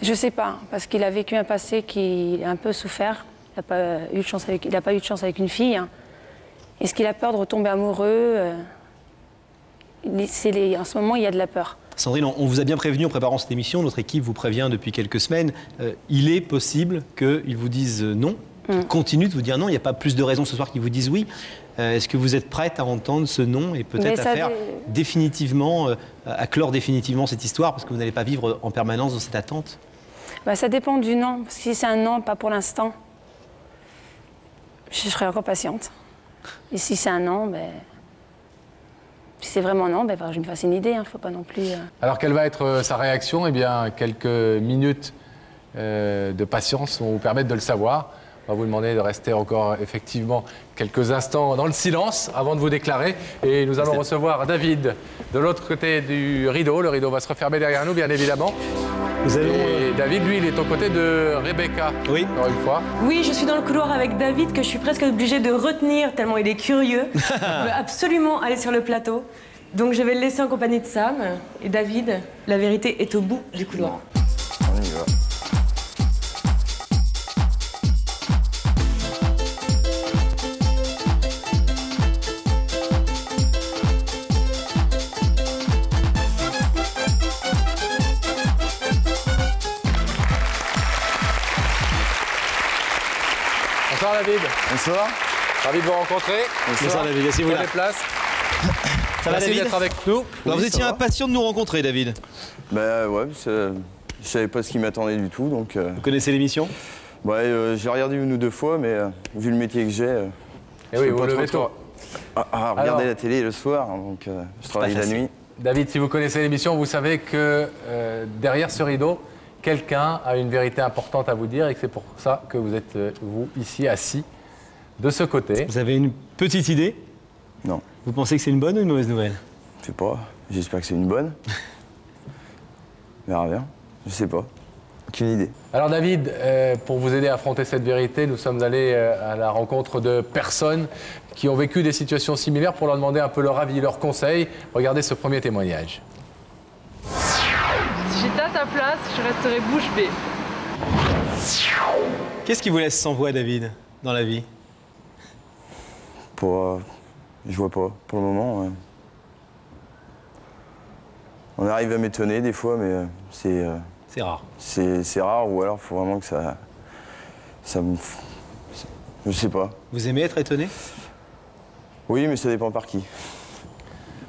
Je sais pas, parce qu'il a vécu un passé qui a un peu souffert. Il n'a pas eu de chance avec une fille. Est-ce qu'il a peur de retomber amoureux? En ce moment, il y a de la peur. Sandrine, on vous a bien prévenu en préparant cette émission, notre équipe vous prévient depuis quelques semaines. Il est possible qu'il vous dise non, qu'il continue de vous dire non. Il n'y a pas plus de raisons ce soir qu'il vous dise oui. Est-ce que vous êtes prête à entendre ce non et peut-être à faire définitivement, à clore définitivement cette histoire, parce que vous n'allez pas vivre en permanence dans cette attente? Ça dépend du non. Si c'est un non, pas pour l'instant, je serai encore patiente. Et si c'est un non, si c'est vraiment non, je me fasse une idée, il ne faut pas non plus... Alors quelle va être sa réaction? Eh bien, quelques minutes de patience vont vous permettre de le savoir. On va vous demander de rester encore effectivement quelques instants dans le silence avant de vous déclarer. Et nous allons recevoir David de l'autre côté du rideau. Le rideau va se refermer derrière nous, bien évidemment. Et David, lui, il est aux côtés de Rebecca, oui. Encore une fois. Oui, je suis dans le couloir avec David, que je suis presque obligée de retenir tellement il est curieux. Il veut absolument aller sur le plateau. Donc je vais le laisser en compagnie de Sam. Et David, la vérité est au bout du couloir. On y va. Bonsoir David. Bonsoir. Ravi de vous rencontrer. Bonsoir David, asseyez-vous là. Place. Ça va, Merci David d'être avec nous. Alors vous étiez impatient de nous rencontrer, David? Ouais, je savais pas ce qui m'attendait du tout, donc... Vous connaissez l'émission? J'ai regardé 1 ou 2 fois, mais vu le métier que j'ai... Et oui, vous levez tôt. Regarder la télé le soir, donc je travaille la nuit. David, si vous connaissez l'émission, vous savez que derrière ce rideau, quelqu'un a une vérité importante à vous dire et que c'est pour ça que vous êtes, vous, ici, assis, de ce côté. Vous avez une petite idée? Non. Vous pensez que c'est une bonne ou une mauvaise nouvelle? Je sais pas. J'espère que c'est une bonne. On verra bien. Je sais pas. Aucune idée. Alors David, pour vous aider à affronter cette vérité, nous sommes allés à la rencontre de personnes qui ont vécu des situations similaires pour leur demander un peu leur avis, leurs conseils. Regardez ce premier témoignage. Si j'étais à ta place, je resterais bouche bée. Qu'est-ce qui vous laisse sans voix, David, dans la vie? Je vois pas, pour le moment. On arrive à m'étonner des fois, mais c'est rare. C'est rare, ou alors il faut vraiment que ça me... Je sais pas. Vous aimez être étonné? Oui, mais ça dépend par qui.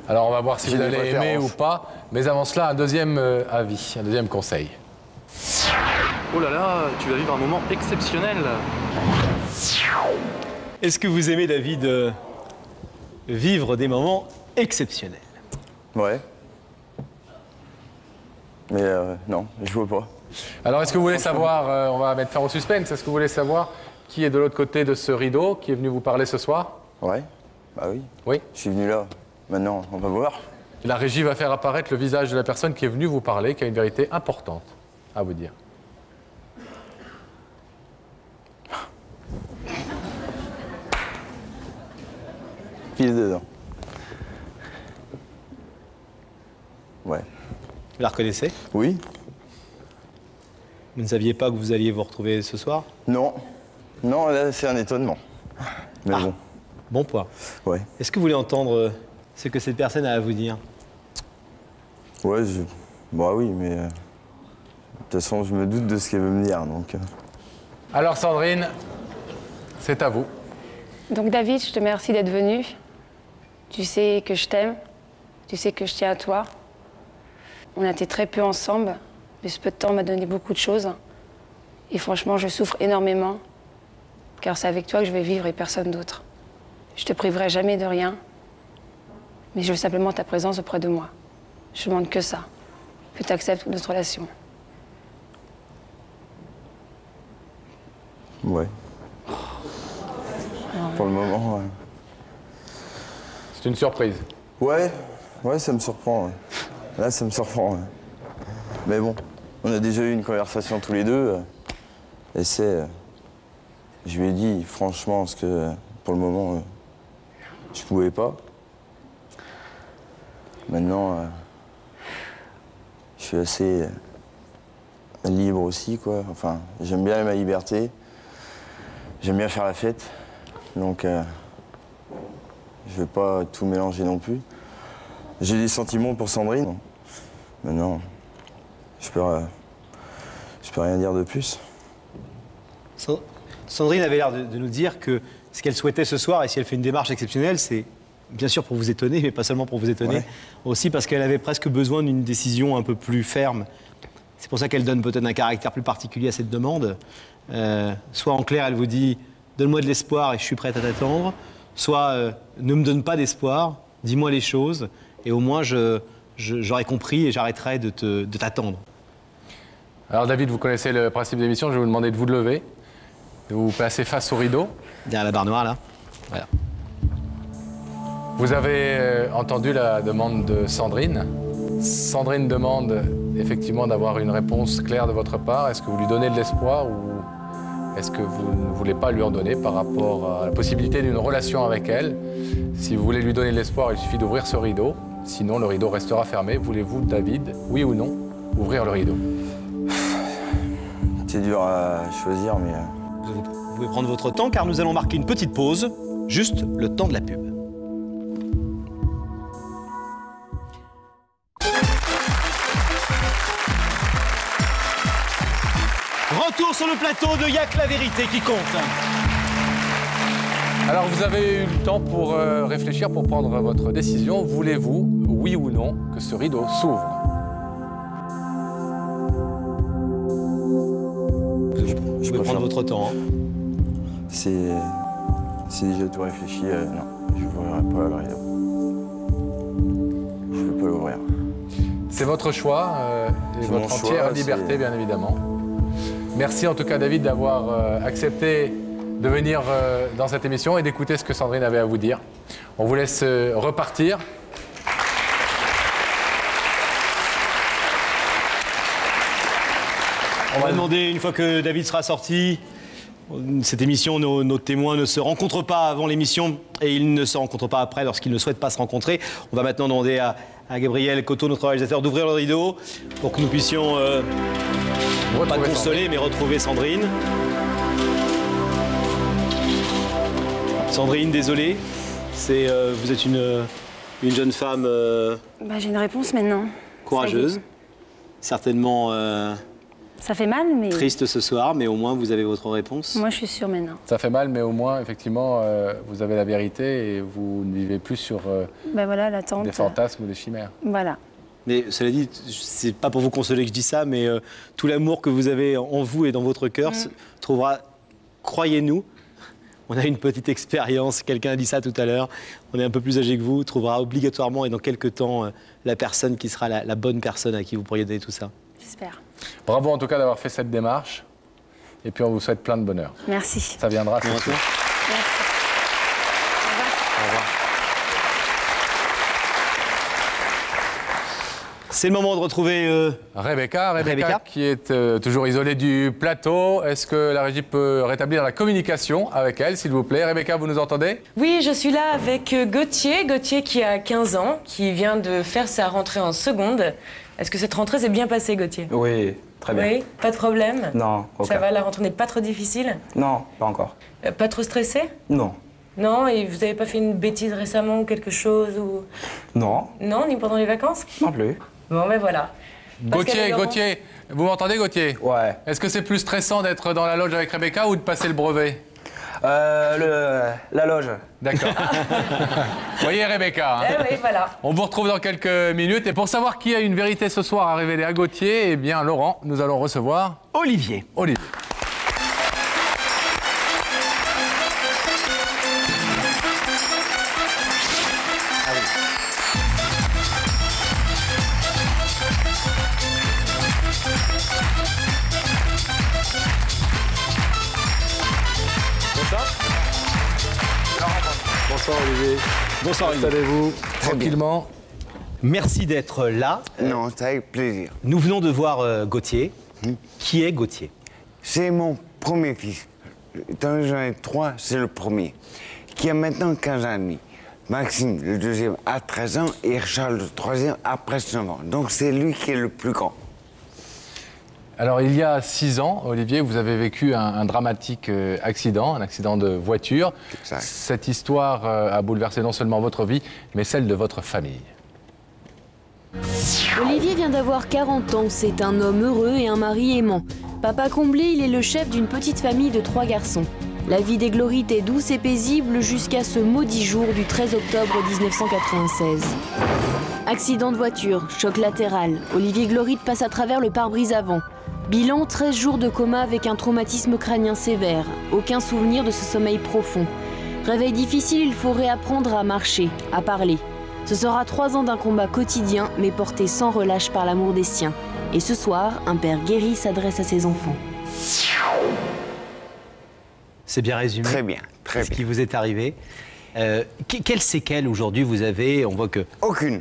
Alors on va voir si J'ai vous des allez aimer ou préférences. pas. Mais avant cela, un deuxième avis, un deuxième conseil. Oh là là, tu vas vivre un moment exceptionnel. Est-ce que vous aimez, David, vivre des moments exceptionnels? Ouais. Mais non, je vois pas. Alors est-ce que vous voulez savoir, on va mettre fin au suspense, est-ce que vous voulez savoir qui est de l'autre côté de ce rideau, qui est venu vous parler ce soir? Ouais, bah oui. Oui. Je suis venu là. Maintenant, on va voir. La régie va faire apparaître le visage de la personne qui est venue vous parler, qui a une vérité importante à vous dire. Pile dedans. Ouais. Vous la reconnaissez? Oui. Vous ne saviez pas que vous alliez vous retrouver ce soir? Non. Non, là, c'est un étonnement. Mais bon. Bon point. Ouais. Est-ce que vous voulez entendre ce que cette personne a à vous dire? Ouais, bah oui, mais... de toute façon, je me doute de ce qu'elle veut me dire, donc... Alors Sandrine, c'est à vous. Donc David, je te remercie d'être venu. Tu sais que je t'aime. Tu sais que je tiens à toi. On a été très peu ensemble, mais ce peu de temps m'a donné beaucoup de choses. Et franchement, je souffre énormément, car c'est avec toi que je vais vivre et personne d'autre. Je te priverai jamais de rien, mais je veux simplement ta présence auprès de moi. Je demande que ça, que tu acceptes notre relation. Ouais. Pour le moment, ouais. C'est une surprise. Ouais, ça me surprend. Ouais. Là, ça me surprend. Ouais. Mais bon, on a déjà eu une conversation tous les deux. Et je lui ai dit franchement ce que pour le moment, je pouvais pas. Maintenant, je suis assez libre aussi, quoi. Enfin, j'aime bien ma liberté. J'aime bien faire la fête. Donc, je veux pas tout mélanger non plus. J'ai des sentiments pour Sandrine. Maintenant, je peux rien dire de plus. Sandrine avait l'air de nous dire que ce qu'elle souhaitait ce soir, et si elle fait une démarche exceptionnelle, c'est bien sûr pour vous étonner, mais pas seulement pour vous étonner, aussi parce qu'elle avait presque besoin d'une décision un peu plus ferme. C'est pour ça qu'elle donne peut-être un caractère plus particulier à cette demande. Soit en clair, elle vous dit « donne-moi de l'espoir et je suis prête à t'attendre », soit ne me donne pas d'espoir, dis-moi les choses, et au moins j'aurais compris et j'arrêterai de t'attendre. Alors David, vous connaissez le principe de l'émission, je vais vous demander de vous lever, de vous placer face au rideau. Derrière la barre noire, là. Voilà. Vous avez entendu la demande de Sandrine. Sandrine demande effectivement d'avoir une réponse claire de votre part. Est-ce que vous lui donnez de l'espoir ou est-ce que vous ne voulez pas lui en donner par rapport à la possibilité d'une relation avec elle? Si vous voulez lui donner de l'espoir, il suffit d'ouvrir ce rideau. Sinon, le rideau restera fermé. Voulez-vous, David, oui ou non, ouvrir le rideau? C'est dur à choisir, mais... Vous pouvez prendre votre temps, car nous allons marquer une petite pause, juste le temps de la pub. Retour sur le plateau de Y'a que la vérité qui compte. Alors, vous avez eu le temps pour réfléchir, pour prendre votre décision. Voulez-vous, oui ou non, que ce rideau s'ouvre? Je peux prendre votre temps. Hein. C'est déjà tout réfléchi. Non, je n'ouvrirai pas le rideau. Je ne peux pas l'ouvrir. C'est votre choix et votre entière liberté, bien évidemment. Merci en tout cas, David, d'avoir accepté de venir dans cette émission et d'écouter ce que Sandrine avait à vous dire. On vous laisse repartir. On va demander, une fois que David sera sorti, cette émission, nos témoins ne se rencontrent pas avant l'émission et ils ne se rencontrent pas après lorsqu'ils ne souhaitent pas se rencontrer. On va maintenant demander à Gabriel Coteau, notre réalisateur, d'ouvrir le rideau pour que nous puissions pas consoler, mais retrouver Sandrine. Sandrine, désolée, vous êtes une jeune femme J'ai une réponse maintenant. courageuse, certainement Ça fait mal, mais... triste ce soir, mais au moins vous avez votre réponse. Moi, je suis sûre maintenant. Ça fait mal, mais au moins, effectivement, vous avez la vérité et vous ne vivez plus sur Voilà, l'attente. des fantasmes ou des chimères. Voilà. Mais cela dit, c'est pas pour vous consoler que je dis ça, mais tout l'amour que vous avez en vous et dans votre cœur trouvera, croyez-nous, on a une petite expérience, quelqu'un a dit ça tout à l'heure, on est un peu plus âgé que vous, trouvera obligatoirement et dans quelques temps la personne qui sera la bonne personne à qui vous pourriez donner tout ça. J'espère. Bravo en tout cas d'avoir fait cette démarche. Et puis on vous souhaite plein de bonheur. Merci. Ça viendra, c'est sûr. Au revoir. C'est le moment de retrouver Rebecca, qui est toujours isolée du plateau. Est-ce que la régie peut rétablir la communication avec elle, s'il vous plaît? Rebecca, vous nous entendez? Oui, je suis là avec Gauthier. Gauthier qui a 15 ans, qui vient de faire sa rentrée en seconde. Est-ce que cette rentrée s'est bien passée, Gauthier? Oui, très bien. Oui, pas de problème? Non, aucun. Ça va, la rentrée n'est pas trop difficile? Non, pas encore. Pas trop stressé? Non. Non, et vous n'avez pas fait une bêtise récemment ou quelque chose ou... Non. Non, ni pendant les vacances? Non plus. Bon, ben voilà. Gauthier, vous m'entendez, Gauthier? Ouais. Est-ce que c'est plus stressant d'être dans la loge avec Rebecca ou de passer le brevet? La loge. D'accord. Vous voyez, Rebecca, oui, voilà. On vous retrouve dans quelques minutes. Et pour savoir qui a une vérité ce soir à révéler à Gauthier, eh bien, Laurent, nous allons recevoir... Olivier. Bonsoir Olivier. Bonsoir Olivier. Installez-vous tranquillement. Merci d'être là. Non, c'est avec plaisir. Nous venons de voir Gauthier. Qui est Gauthier? C'est mon premier fils. Dans j'en ai 3, c'est le premier. Qui a maintenant 15 ans et demi. Maxime, le deuxième, a 13 ans et Charles, le troisième, a presque 9 ans. Donc c'est lui qui est le plus grand. Alors, il y a 6 ans, Olivier, vous avez vécu un dramatique accident, un accident de voiture. Exact. Cette histoire a bouleversé non seulement votre vie, mais celle de votre famille. Olivier vient d'avoir 40 ans, c'est un homme heureux et un mari aimant. Papa comblé, il est le chef d'une petite famille de 3 garçons. La vie des Glorites est douce et paisible jusqu'à ce maudit jour du 13 octobre 1996. Accident de voiture, choc latéral. Olivier Glorite passe à travers le pare-brise avant. Bilan, 13 jours de coma avec un traumatisme crânien sévère. Aucun souvenir de ce sommeil profond. Réveil difficile, il faut réapprendre à marcher, à parler. Ce sera 3 ans d'un combat quotidien, mais porté sans relâche par l'amour des siens. Et ce soir, un père guéri s'adresse à ses enfants. C'est bien résumé. Très bien, très bien. Ce qui vous est arrivé. Quelles séquelles aujourd'hui vous avez? On voit que... Aucune.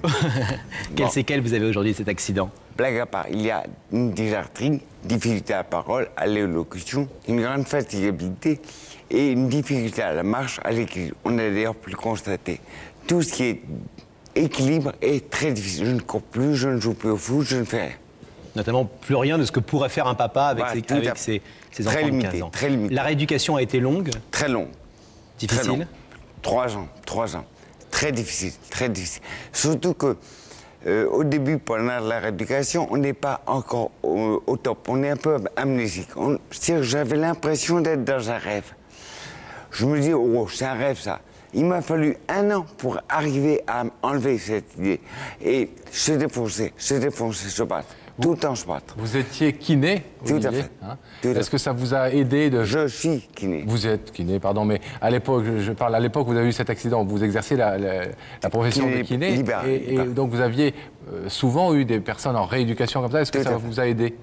Quelles séquelles vous avez aujourd'hui de cet accident? Blague à part, il y a une dysarthrie, difficulté à la parole, à l'élocution, une grande fatigabilité et une difficulté à la marche, à l'équilibre. On a d'ailleurs pu le constater. Tout ce qui est équilibre est très difficile. Je ne cours plus, je ne joue plus au foot, je ne fais rien. Notamment plus rien de ce que pourrait faire un papa avec ses enfants de 15 ans. Très limité. La rééducation a été longue? Très longue. Difficile? Très long. 3 ans, 3 ans. Très difficile, très difficile. Surtout que au début, pendant la rééducation, on n'est pas encore au top. On est un peu amnésique. J'avais l'impression d'être dans un rêve. Je me dis, oh, c'est un rêve ça. Il m'a fallu 1 an pour arriver à enlever cette idée. Et se défoncer, se battre. Tout le temps se battre. Vous étiez kiné, Olivier, tout à fait. Hein. Est-ce que ça vous a aidé de... Je suis kiné. Vous êtes kiné, pardon, mais à l'époque, je parle à l'époque où vous avez eu cet accident, vous exerciez la profession de kiné. Et donc vous aviez souvent eu des personnes en rééducation comme ça. Est-ce que ça vous a aidé?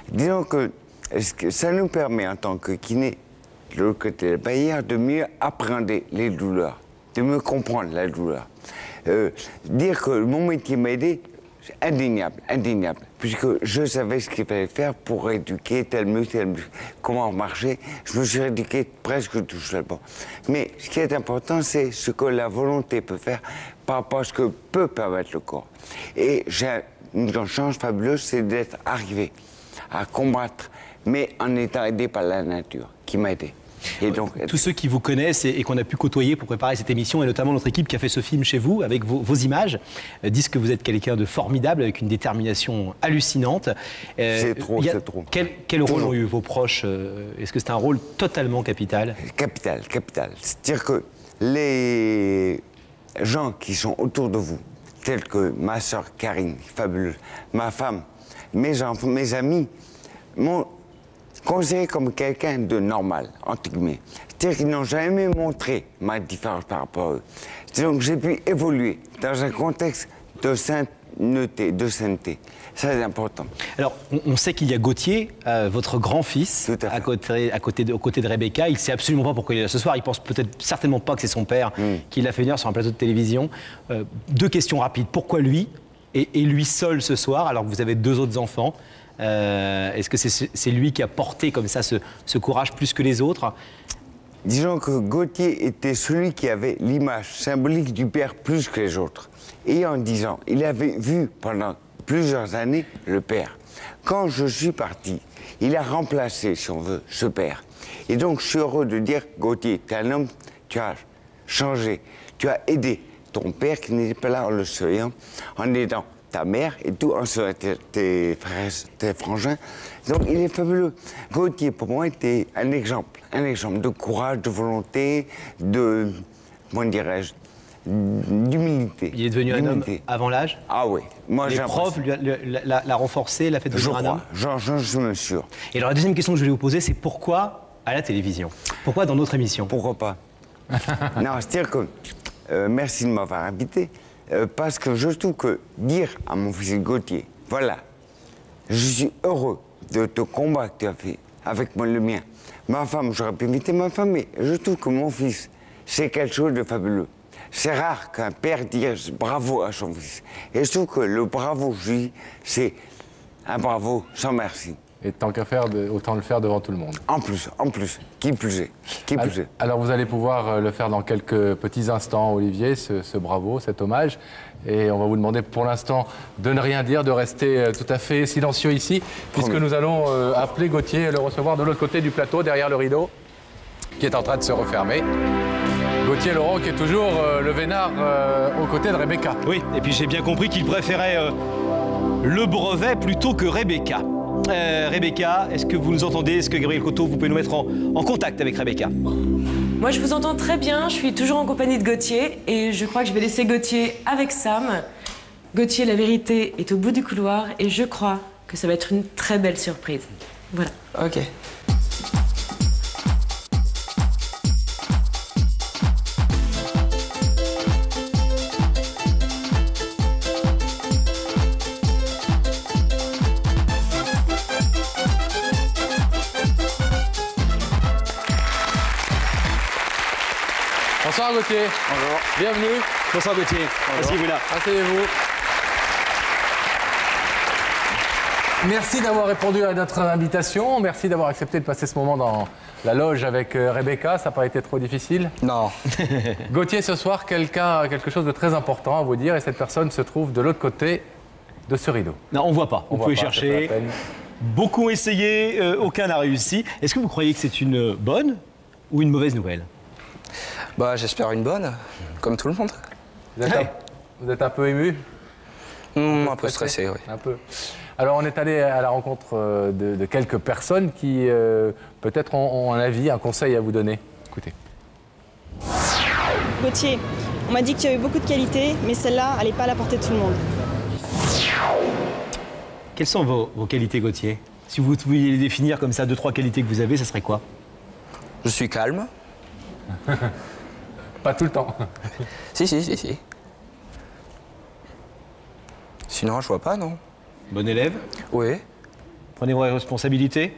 Disons que ça nous permet en tant que kiné, de l'autre côté de la barrière, de mieux appréhender les douleurs, de mieux comprendre la douleur. Dire que mon métier m'a aidé, indéniable, indéniable, puisque je savais ce qu'il fallait faire pour éduquer tel muscle, comment marcher. Je me suis éduqué presque tout seul. Bon. Mais ce qui est important, c'est ce que la volonté peut faire par rapport à ce que peut permettre le corps. Et j'ai une chance fabuleuse, c'est d'être arrivé à combattre, mais en étant aidé par la nature, qui m'a aidé. Et donc, tous ceux qui vous connaissent et qu'on a pu côtoyer pour préparer cette émission, et notamment notre équipe qui a fait ce film chez vous, avec vos images, disent que vous êtes quelqu'un de formidable, avec une détermination hallucinante. C'est trop, c'est trop. Quel rôle ont eu vos proches? Est-ce que c'est un rôle totalement capital? Capital, capital. C'est-à-dire que les gens qui sont autour de vous, tels que ma sœur Karine, fabuleuse, ma femme, mes enfants, mes amis, m'ont considéré comme quelqu'un de normal, entre guillemets. C'est-à-dire qu'ils n'ont jamais montré ma différence par rapport à eux. Donc j'ai pu évoluer dans un contexte de sainteté, de sainteté. Ça, c'est important. Alors, on sait qu'il y a Gauthier, votre grand-fils, aux côtés de Rebecca. Il ne sait absolument pas pourquoi il est là ce soir. Il pense peut-être certainement pas que c'est son père qui l'a fait venir sur un plateau de télévision. Deux questions rapides. Pourquoi lui et lui seul ce soir, alors que vous avez deux autres enfants? Est-ce que c'est lui qui a porté comme ça ce courage plus que les autres? Disons que Gauthier était celui qui avait l'image symbolique du père plus que les autres. Et en 10 ans, il avait vu pendant plusieurs années le père. Quand je suis parti, il a remplacé, si on veut, ce père. Et donc je suis heureux de dire, Gauthier, tu es un homme, tu as changé, tu as aidé ton père qui n'était pas là en le soignant, en aidant ta mère et tout, en soignant tes frères, tes frangins. Donc il est fabuleux. Gauthier, pour moi, était un exemple de courage, de volonté, de, comment dirais-je, d'humilité. Il est devenu un homme avant l'âge? Ah oui. Moi, les profs l'a renforcé, l'a fait devenir un homme? Je suis sûr. Et alors la deuxième question que je voulais vous poser, c'est pourquoi à la télévision? Pourquoi dans notre émission? Pourquoi pas? Non, c'est-à-dire que, merci de m'avoir invité, parce que je trouve que dire à mon fils Gauthier, voilà, je suis heureux de te combat que tu as fait avec moi, le mien. Ma femme, j'aurais pu inviter ma femme, mais je trouve que mon fils, c'est quelque chose de fabuleux. C'est rare qu'un père dise bravo à son fils. Et je trouve que le bravo, je dis, c'est un bravo sans merci. Et tant qu'à faire, autant le faire devant tout le monde. En plus, qui plus est. Alors vous allez pouvoir le faire dans quelques petits instants, Olivier, ce bravo, cet hommage. Et on va vous demander pour l'instant de ne rien dire, de rester tout à fait silencieux ici, puisque nous allons appeler Gauthier et le recevoir de l'autre côté du plateau, derrière le rideau, qui est en train de se refermer. Gauthier Laurent qui est toujours le vénard aux côtés de Rebecca. Oui, et puis j'ai bien compris qu'il préférait le brevet plutôt que Rebecca. Rebecca, est-ce que vous nous entendez? Est-ce que Gabriel Coteau, vous pouvez nous mettre en contact avec Rebecca? Moi, je vous entends très bien. Je suis toujours en compagnie de Gauthier et je crois que je vais laisser Gauthier avec Sam. Gauthier, la vérité est au bout du couloir et je crois que ça va être une très belle surprise. Voilà. Ok. Bonsoir Gauthier. Bonjour. Bienvenue. Bonsoir Gauthier. Asseyez-vous là. Asseyez-vous. Merci d'avoir répondu à notre invitation. Merci d'avoir accepté de passer ce moment dans la loge avec Rebecca. Ça n'a pas été trop difficile? Non. Gauthier, ce soir, quelqu'un a quelque chose de très important à vous dire et cette personne se trouve de l'autre côté de ce rideau. Non, on ne voit pas. Vous pouvez chercher. Beaucoup ont essayé, aucun n'a réussi. Est-ce que vous croyez que c'est une bonne ou une mauvaise nouvelle? Bah, j'espère une bonne, comme tout le monde. Vous êtes un peu ému? Un peu stressé, oui. Un peu. Alors, on est allé à la rencontre de quelques personnes qui, peut-être, ont un avis, un conseil à vous donner. Écoutez. Gauthier, on m'a dit que tu avais beaucoup de qualités, mais celle-là, elle n'est pas à la portée de tout le monde. Quelles sont vos qualités, Gauthier? Si vous pouviez les définir comme ça, 2-3 qualités que vous avez, ça serait quoi? Je suis calme. Pas tout le temps. Si. Sinon, je vois pas, non. Bon élève? Oui. Prenez vos responsabilités?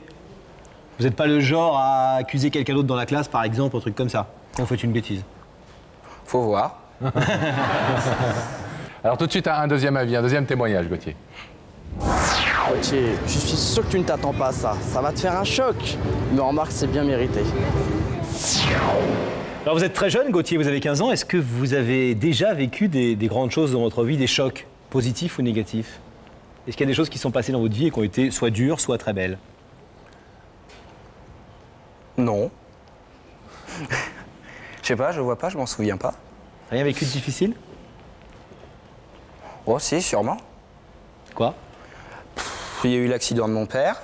Vous n'êtes pas le genre à accuser quelqu'un d'autre dans la classe, par exemple, un truc comme ça, quand vous faites une bêtise? Faut voir. Alors tout de suite, un deuxième avis, un deuxième témoignage, Gauthier. Gauthier, je suis sûr que tu ne t'attends pas à ça. Ça va te faire un choc. Mais remarque, c'est bien mérité. Alors vous êtes très jeune, Gauthier, vous avez 15 ans. Est-ce que vous avez déjà vécu des grandes choses dans votre vie, des chocs, positifs ou négatifs? Est-ce qu'il y a des choses qui sont passées dans votre vie et qui ont été soit dures, soit très belles? Non. Je sais pas, je vois pas, je m'en souviens pas. Rien vécu de difficile? Oh si, sûrement. Quoi? Il y a eu l'accident de mon père.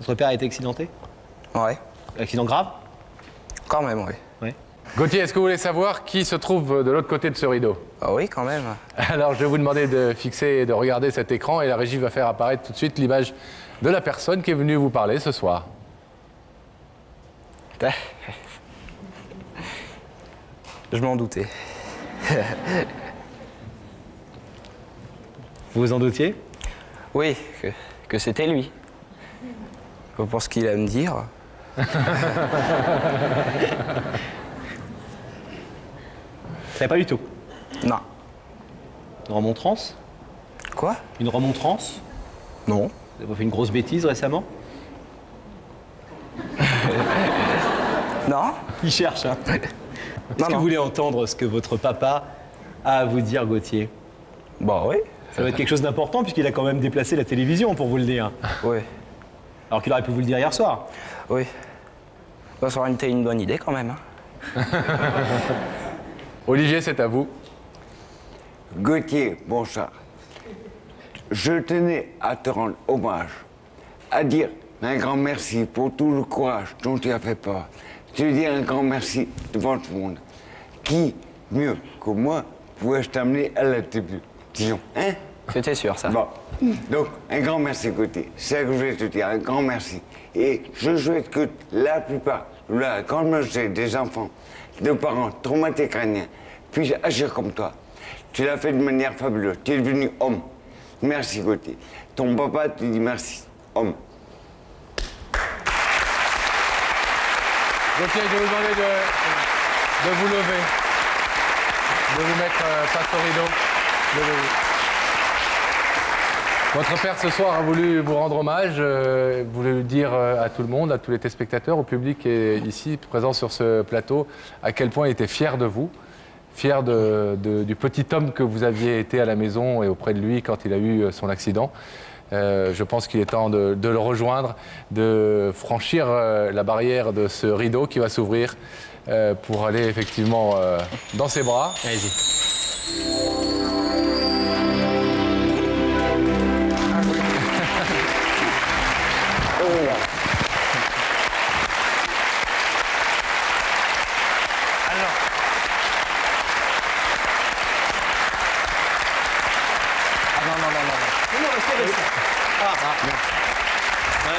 Votre père a été accidenté? Ouais. Accident grave? Quand même, oui. Ouais. Gauthier, est-ce que vous voulez savoir qui se trouve de l'autre côté de ce rideau? Ah oui, quand même. Alors, je vais vous demander de fixer et de regarder cet écran et la régie va faire apparaître tout de suite l'image de la personne qui est venue vous parler ce soir. Je m'en doutais. Vous vous en doutiez? Oui, que c'était lui. Pour ce qu'il a à me dire. Vous savez pas du tout? Non. Une remontrance? Quoi? Une remontrance? Non. Vous avez fait une grosse bêtise récemment? Non. Il cherche, hein. Est-ce que vous voulez entendre ce que votre papa a à vous dire, Gauthier? Bah oui. Ça doit être quelque chose d'important puisqu'il a quand même déplacé la télévision pour vous le dire. Oui. Alors qu'il aurait pu vous le dire hier soir. Oui. Ça aurait été une bonne idée quand même. Hein. Olivier, c'est à vous. Gauthier, bonsoir. Je tenais à te rendre hommage, à dire un grand merci pour tout le courage dont tu as fait part. Je te dis un grand merci devant tout le monde. Qui, mieux que moi, pouvais-je t'amener à la télévision, hein? C'était sûr, ça. Bon. Donc, un grand merci, Gauthier. C'est ça que je voulais te dire, un grand merci. Et je souhaite que la plupart, la grande majorité des enfants, de parents traumatisés crâniens, puissent agir comme toi. Tu l'as fait de manière fabuleuse. Tu es devenu homme. Merci, Gauthier. Ton papa te dit merci, homme. Gauthier, je vais vous demander de vous lever, de vous mettre face au rideau. Levez-vous. Votre père, ce soir, a voulu vous rendre hommage, voulu dire à tout le monde, à tous les téléspectateurs, au public qui est ici, présent sur ce plateau, à quel point il était fier de vous, fier du petit homme que vous aviez été à la maison et auprès de lui quand il a eu son accident. Je pense qu'il est temps de le rejoindre, de franchir la barrière de ce rideau qui va s'ouvrir pour aller effectivement dans ses bras. Allez-y.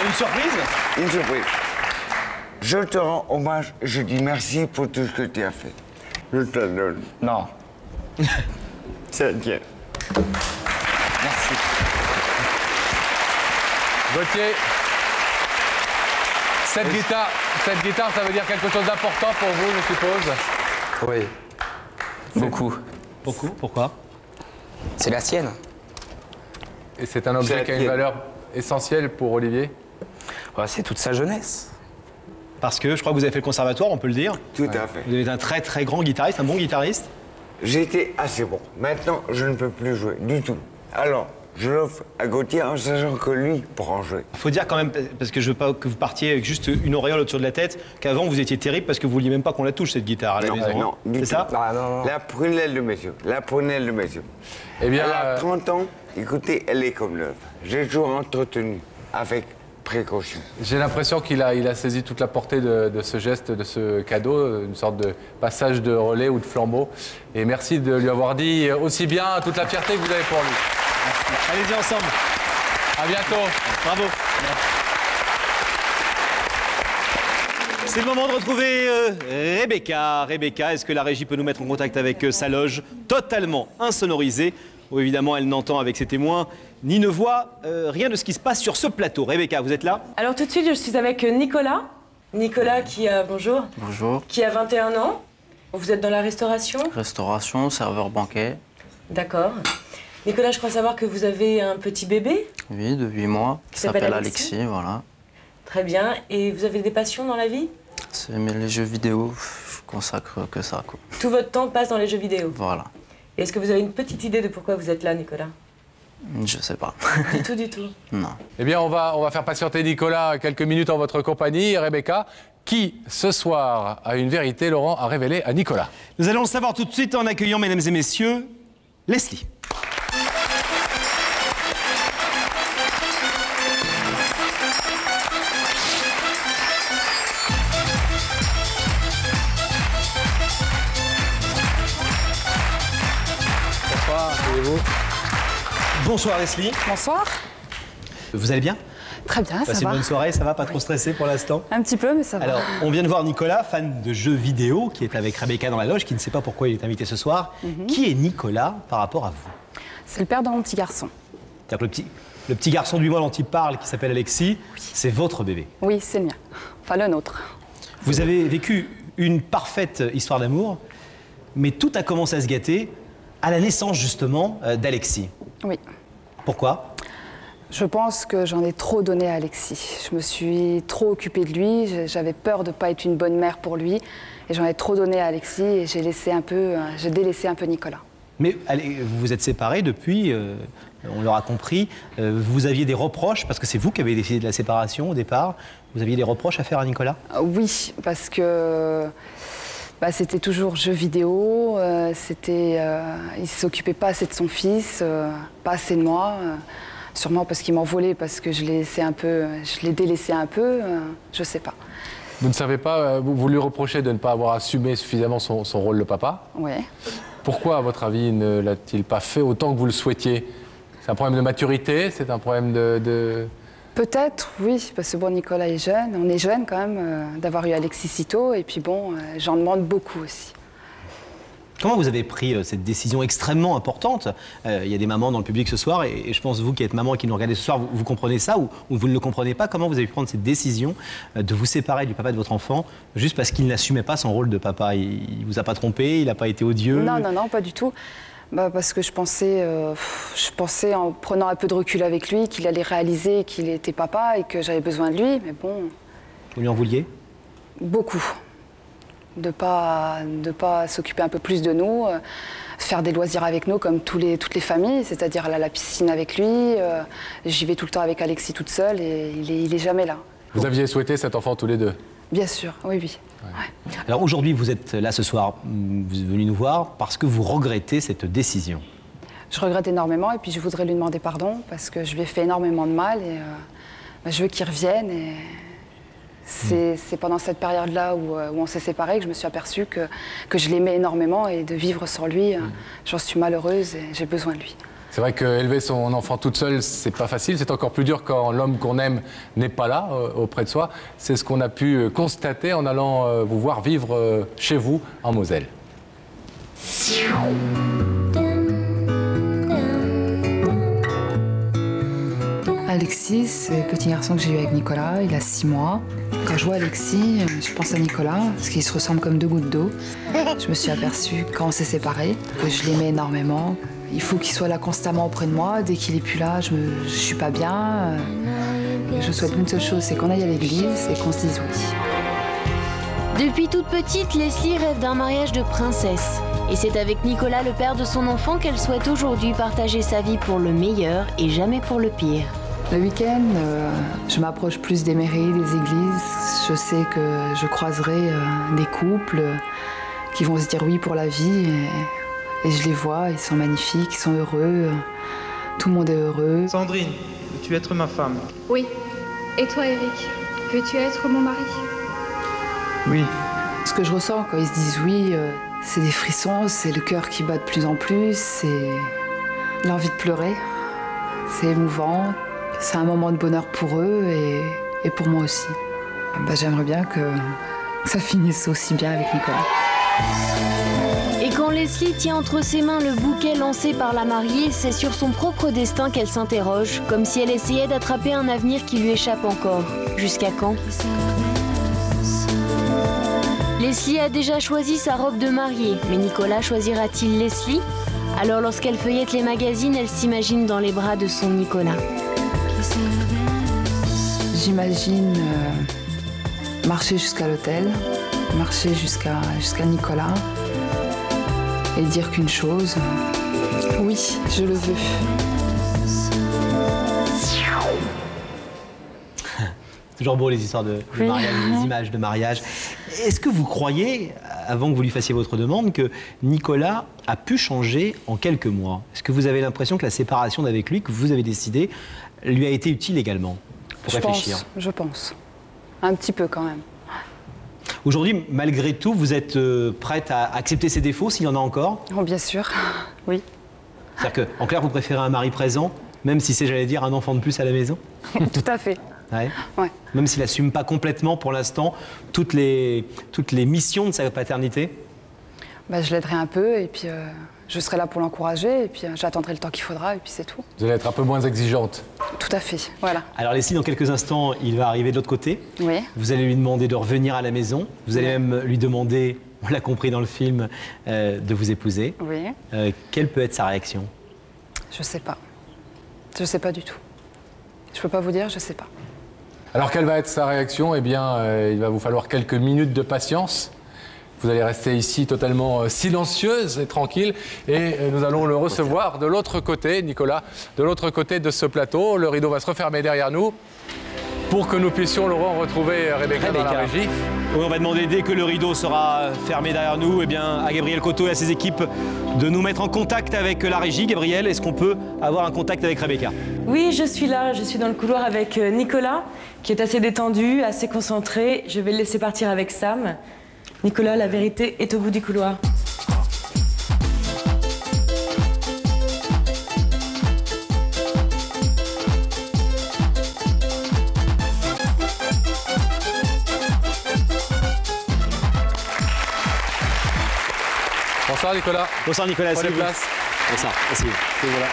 Une surprise? Une surprise. Je te rends hommage, je dis merci pour tout ce que tu as fait. Je te donne. Non. C'est bien. Merci. Gauthier, cette guitare, ça veut dire quelque chose d'important pour vous, je suppose? Oui. Beaucoup. Beaucoup? Pourquoi? C'est la sienne. Et c'est un objet qui a une valeur essentielle pour Olivier? Ouais, c'est toute sa jeunesse. Parce que je crois que vous avez fait le conservatoire, on peut le dire. Tout à fait. Vous êtes un très très grand guitariste, un bon guitariste. J'étais assez bon. Maintenant, je ne peux plus jouer du tout. Alors, je l'offre à Gauthier en sachant que lui pourra en jouer. Il faut dire quand même, parce que je veux pas que vous partiez avec juste une auréole au-dessus de la tête, qu'avant vous étiez terrible parce que vous vouliez même pas qu'on la touche cette guitare à la maison. Non, du tout. C'est ça? Ah, non, non. La prunelle de monsieur, la prunelle de monsieur. Eh bien, elle a 30 ans, écoutez, elle est comme neuve. J'ai toujours entretenu avec précaution. J'ai l'impression qu'il a saisi toute la portée de ce geste, de ce cadeau, une sorte de passage de relais ou de flambeau. Et merci de lui avoir dit aussi bien toute la fierté que vous avez pour lui. Allez-y ensemble. À bientôt. Bravo. C'est le moment de retrouver Rebecca. Rebecca, est-ce que la régie peut nous mettre en contact avec sa loge totalement insonorisée, où évidemment elle n'entend avec ses témoins ni ne voit rien de ce qui se passe sur ce plateau. Rebecca, vous êtes là? Alors tout de suite, je suis avec Nicolas. Nicolas qui a, bonjour. Bonjour. Qui a 21 ans. Vous êtes dans la restauration? Restauration, serveur banquet. D'accord. Nicolas, je crois savoir que vous avez un petit bébé. Oui, de 8 mois, qui s'appelle Alexis, voilà. Très bien. Et vous avez des passions dans la vie? C'est les jeux vidéo, je consacre que ça, quoi. Tout votre temps passe dans les jeux vidéo? Voilà. Est-ce que vous avez une petite idée de pourquoi vous êtes là, Nicolas? Je sais pas. Du tout? Non. Eh bien, on va faire patienter Nicolas quelques minutes en votre compagnie. Et Rebecca, qui, ce soir, a une vérité, Laurent, à révéler à Nicolas? Nous allons le savoir tout de suite en accueillant, mesdames et messieurs, Leslie. Bonsoir Leslie. Bonsoir. Vous allez bien? Très bien, ça va. Passez une bonne soirée, ça va? Pas trop stressé pour l'instant? Un petit peu, mais ça va. Alors, on vient de voir Nicolas, fan de jeux vidéo, qui est avec Rebecca dans la loge, qui ne sait pas pourquoi il est invité ce soir. Qui est Nicolas par rapport à vous? C'est le père de mon petit garçon. C'est-à-dire que le petit garçon du mois dont il parle, qui s'appelle Alexis, c'est votre bébé? Oui, c'est le mien. Enfin, le nôtre. Vous avez vécu une parfaite histoire d'amour, mais tout a commencé à se gâter à la naissance, justement, d'Alexis. Oui. Pourquoi? Je pense que j'en ai trop donné à Alexis. Je me suis trop occupée de lui, j'avais peur de ne pas être une bonne mère pour lui, et j'en ai trop donné à Alexis, et j'ai délaissé un peu Nicolas. Mais allez, vous vous êtes séparés depuis, on l'aura compris, vous aviez des reproches, parce que c'est vous qui avez décidé de la séparation au départ, vous aviez des reproches à faire à Nicolas? Oui, parce que c'était toujours jeux vidéo, il ne s'occupait pas assez de son fils, pas assez de moi. Sûrement parce qu'il m'en volait, parce que je l'ai délaissé un peu, je sais pas. Vous ne savez pas, vous lui reprochez de ne pas avoir assumé suffisamment son rôle de papa. Oui. Pourquoi, à votre avis, ne l'a-t-il pas fait autant que vous le souhaitiez? C'est un problème de maturité? C'est un problème de... Peut-être, oui, parce que bon, Nicolas est jeune, on est jeune quand même, d'avoir eu Alexis si tôt, et puis bon, j'en demande beaucoup aussi. Comment vous avez pris cette décision extrêmement importante? Il y a des mamans dans le public ce soir, et je pense, vous qui êtes maman et qui nous regardez ce soir, vous comprenez ça ou vous ne le comprenez pas? Comment vous avez pu prendre cette décision de vous séparer du papa de votre enfant juste parce qu'il n'assumait pas son rôle de papa? Il vous a pas trompé? Il n'a pas été odieux? Non, non, non, pas du tout. Parce que je pensais en prenant un peu de recul avec lui qu'il allait réaliser qu'il était papa et que j'avais besoin de lui, mais bon... Vous lui en vouliez? Beaucoup. De pas s'occuper un peu plus de nous, faire des loisirs avec nous comme toutes les familles, c'est-à-dire aller à la piscine avec lui. J'y vais tout le temps avec Alexis toute seule et il est jamais là. Vous aviez souhaité cet enfant tous les deux? Bien sûr, oui, oui. Ouais. Alors aujourd'hui, vous êtes là ce soir, vous êtes venu nous voir parce que vous regrettez cette décision. Je regrette énormément et puis je voudrais lui demander pardon parce que je lui ai fait énormément de mal et je veux qu'il revienne. Et c'est pendant cette période-là où on s'est séparés que je me suis aperçue que je l'aimais énormément et de vivre sans lui, j'en suis malheureuse et j'ai besoin de lui. C'est vrai qu'élever son enfant toute seule, c'est pas facile. C'est encore plus dur quand l'homme qu'on aime n'est pas là, auprès de soi. C'est ce qu'on a pu constater en allant vous voir vivre chez vous, en Moselle. Alexis, c'est le petit garçon que j'ai eu avec Nicolas, il a 6 mois. Quand je vois Alexis, je pense à Nicolas, parce qu'ils se ressemblent comme 2 gouttes d'eau. Je me suis aperçue, quand on s'est séparés, que je l'aimais énormément. Il faut qu'il soit là constamment auprès de moi. Dès qu'il est plus là, je suis pas bien. Je souhaite une seule chose, c'est qu'on aille à l'église et qu'on se dise oui. Depuis toute petite, Leslie rêve d'un mariage de princesse. Et c'est avec Nicolas, le père de son enfant, qu'elle souhaite aujourd'hui partager sa vie pour le meilleur et jamais pour le pire. Le week-end, je m'approche plus des mairies, des églises. Je sais que je croiserai des couples qui vont se dire oui pour la vie. Et je les vois, ils sont magnifiques, ils sont heureux. Tout le monde est heureux. Sandrine, veux-tu être ma femme? Oui. Et toi, Eric, veux-tu être mon mari? Oui. Ce que je ressens quand ils se disent oui, c'est des frissons, c'est le cœur qui bat de plus en plus, c'est l'envie de pleurer. C'est émouvant, c'est un moment de bonheur pour eux et pour moi aussi. J'aimerais bien que ça finisse aussi bien avec Nicolas. Et quand Leslie tient entre ses mains le bouquet lancé par la mariée, c'est sur son propre destin qu'elle s'interroge, comme si elle essayait d'attraper un avenir qui lui échappe encore. Jusqu'à quand? Leslie a déjà choisi sa robe de mariée, mais Nicolas choisira-t-il Leslie? Alors lorsqu'elle feuillette les magazines, elle s'imagine dans les bras de son Nicolas. J'imagine marcher jusqu'à l'hôtel, marcher jusqu'à Nicolas et dire qu'une chose, oui, je le veux. Toujours beau les histoires de mariage, les images de mariage. Est-ce que vous croyez, avant que vous lui fassiez votre demande, que Nicolas a pu changer en quelques mois? Est-ce que vous avez l'impression que la séparation d'avec lui, que vous avez décidé, lui a été utile également pour réfléchir? Je pense. Un petit peu quand même. Aujourd'hui, malgré tout, vous êtes prête à accepter ses défauts s'il y en a encore? Oh, bien sûr, oui. C'est-à-dire qu'en clair, vous préférez un mari présent, même si c'est, j'allais dire, un enfant de plus à la maison? Tout à fait. Ouais. Ouais. Même s'il n'assume pas complètement pour l'instant toutes les missions de sa paternité? Bah, je l'aiderai un peu et puis je serai là pour l'encourager et puis j'attendrai le temps qu'il faudra et puis c'est tout. Vous allez être un peu moins exigeante. Tout à fait, voilà. Alors Leslie, dans quelques instants, il va arriver de l'autre côté. Oui. Vous allez lui demander de revenir à la maison. Vous allez même lui demander, on l'a compris dans le film, de vous épouser. Oui. Quelle peut être sa réaction? Je sais pas. Je sais pas du tout. Je peux pas vous dire, je sais pas. Alors, quelle va être sa réaction? Eh bien, il va vous falloir quelques minutes de patience. Vous allez rester ici totalement silencieuse et tranquille. Et nous allons le recevoir de l'autre côté, Nicolas, de l'autre côté de ce plateau. Le rideau va se refermer derrière nous pour que nous puissions, Laurent, retrouver Rebecca dans la régie. Oui, on va demander, dès que le rideau sera fermé derrière nous, eh bien, à Gabriel Coteau et à ses équipes de nous mettre en contact avec la régie. Gabriel, est-ce qu'on peut avoir un contact avec Rebecca? Oui, je suis là. Je suis dans le couloir avec Nicolas, qui est assez détendu, assez concentré. Je vais le laisser partir avec Sam. Nicolas, la vérité est au bout du couloir. Bonsoir Nicolas. Bonsoir Nicolas. Prenez place. Bonsoir. Merci. Voilà.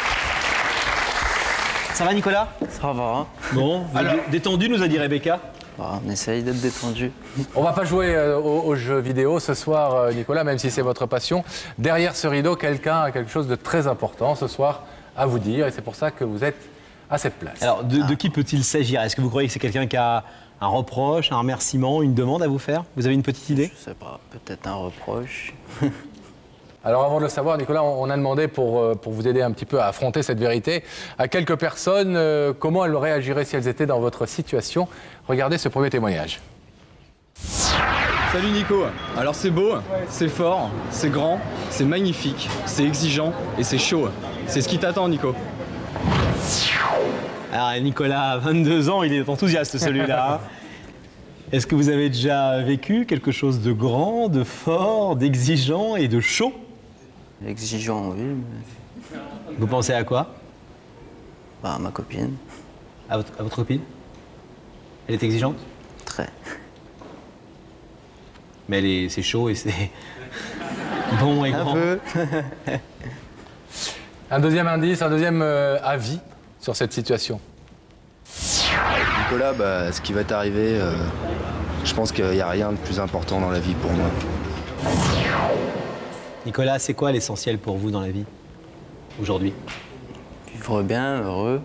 Ça va Nicolas? Ça va. Bon, détendu nous a dit Rebecca. On essaye d'être détendu. On va pas jouer aux jeux vidéo ce soir, Nicolas, même si c'est votre passion. Derrière ce rideau, quelqu'un a quelque chose de très important ce soir à vous dire, et c'est pour ça que vous êtes à cette place. Alors, de qui peut-il s'agir? Est-ce que vous croyez que c'est quelqu'un qui a un reproche, un remerciement, une demande à vous faire? Vous avez une petite idée? Je sais pas, peut-être un reproche. Alors avant de le savoir, Nicolas, on a demandé pour vous aider un petit peu à affronter cette vérité à quelques personnes comment elles réagiraient si elles étaient dans votre situation. Regardez ce premier témoignage. Salut Nico, alors c'est beau, c'est fort, c'est grand, c'est magnifique, c'est exigeant et c'est chaud. C'est ce qui t'attend Nico. Alors Nicolas, 22 ans, il est enthousiaste celui-là. Est-ce que vous avez déjà vécu quelque chose de grand, de fort, d'exigeant et de chaud? Exigeant, oui. Mais... Vous pensez à quoi? Bah, à ma copine. À votre copine? Elle est exigeante? Très. Mais c'est chaud et c'est bon et grand. Un peu. Un deuxième indice, un deuxième avis sur cette situation. Nicolas, bah, ce qui va t'arriver, je pense qu'il n'y a rien de plus important dans la vie pour moi. Nicolas, c'est quoi l'essentiel pour vous dans la vie, aujourd'hui? Vivre bien, heureux,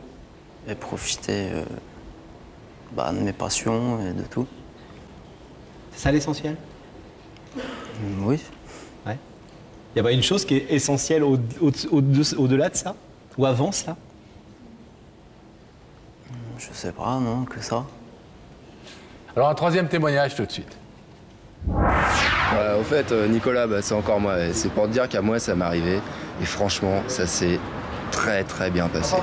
et profiter de mes passions et de tout. C'est ça l'essentiel? Oui. Ouais. Il n'y a pas une chose qui est essentielle au-delà de ça? Ou avant ça? Je sais pas, non, que ça. Alors un troisième témoignage tout de suite. Au fait, Nicolas, bah, c'est encore moi. C'est pour te dire qu'à moi, ça m'est arrivé. Et franchement, ça s'est très très bien passé.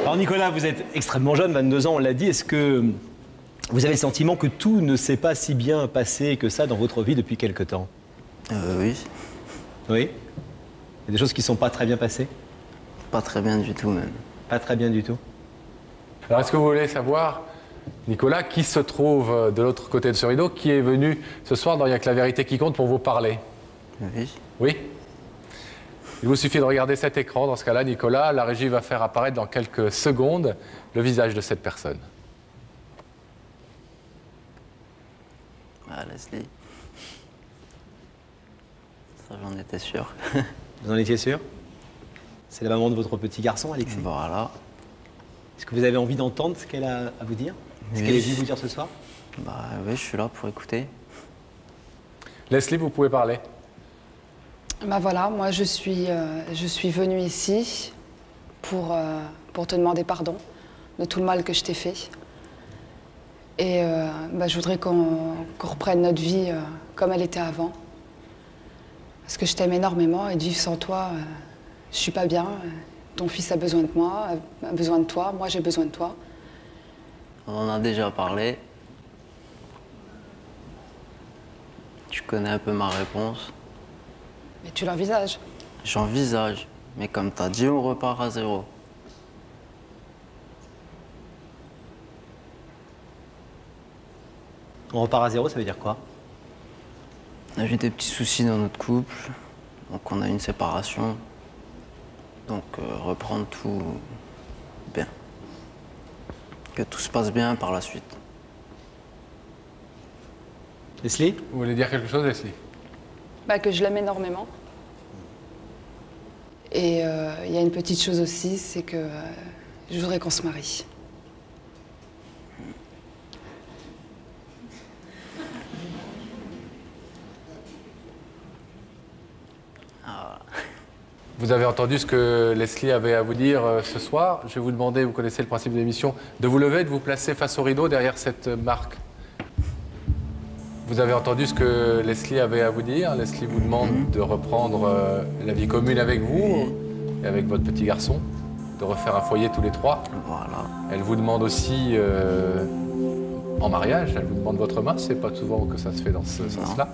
Alors Nicolas, vous êtes extrêmement jeune, 22 ans, on l'a dit. Est-ce que vous avez le sentiment que tout ne s'est pas si bien passé que ça dans votre vie depuis quelque temps? Oui. Oui? Il y a des choses qui ne sont pas très bien passées? Pas très bien du tout, même. Pas très bien du tout? Alors est-ce que vous voulez savoir, Nicolas, qui se trouve de l'autre côté de ce rideau, qui est venu ce soir dans Il n'y a que la vérité qui compte pour vous parler? Oui. Oui? Il vous suffit de regarder cet écran. Dans ce cas-là, Nicolas, la régie va faire apparaître dans quelques secondes le visage de cette personne. Ah, Leslie. Ça, j'en étais sûr. Vous en étiez sûr? C'est la maman de votre petit garçon, Alexis. Voilà. Est-ce que vous avez envie d'entendre ce qu'elle a à vous dire? Ce qu'elle est venue vous dire ce soir? Bah oui, je suis là pour écouter. Leslie, vous pouvez parler. Bah voilà, moi je suis venue ici pour te demander pardon de tout le mal que je t'ai fait. Et je voudrais qu'on reprenne notre vie comme elle était avant. Parce que je t'aime énormément et de vivre sans toi, je suis pas bien. Ton fils a besoin de moi, a besoin de toi, moi j'ai besoin de toi. On en a déjà parlé. Tu connais un peu ma réponse. Mais tu l'envisages? J'envisage, mais comme t'as dit, on repart à zéro. On repart à zéro, ça veut dire quoi? On a eu des petits soucis dans notre couple, donc on a une séparation. Donc reprendre tout bien. Que tout se passe bien par la suite. Leslie? Vous voulez dire quelque chose, Leslie? Que je l'aime énormément. Et il y a une petite chose aussi, c'est que je voudrais qu'on se marie. Vous avez entendu ce que Leslie avait à vous dire ce soir. Je vais vous demander, vous connaissez le principe de l'émission, de vous lever et de vous placer face au rideau derrière cette marque. Vous avez entendu ce que Leslie avait à vous dire. Leslie vous demande de reprendre la vie commune avec vous et avec votre petit garçon, de refaire un foyer tous les trois. Voilà. Elle vous demande aussi en mariage, elle vous demande votre main. C'est pas souvent que ça se fait dans ce sens-là.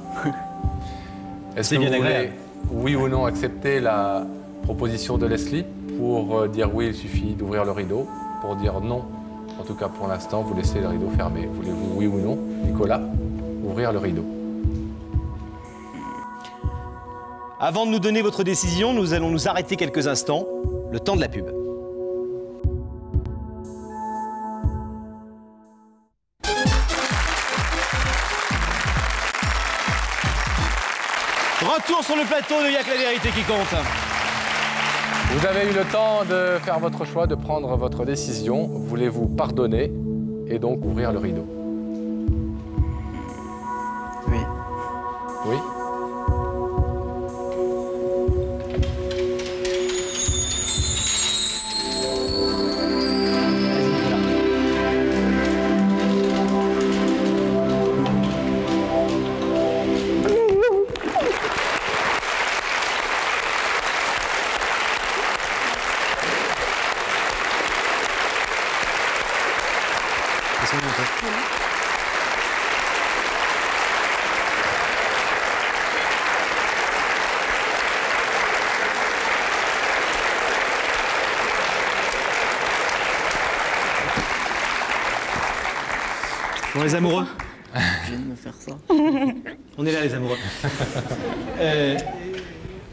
Est-ce que bien vous voulez, agréable. oui ou non, accepter la proposition de Leslie? Pour dire oui, il suffit d'ouvrir le rideau. Pour dire non, en tout cas pour l'instant, vous laissez le rideau fermé. Voulez-vous, oui ou non, Nicolas, ouvrir le rideau? Avant de nous donner votre décision, nous allons nous arrêter quelques instants, le temps de la pub. Retour sur le plateau de Y'a que la vérité qui compte. Vous avez eu le temps de faire votre choix, de prendre votre décision. Voulez-vous pardonner et donc ouvrir le rideau? Oui. Oui. Bon, les amoureux? Je viens de me faire ça. On est là, les amoureux.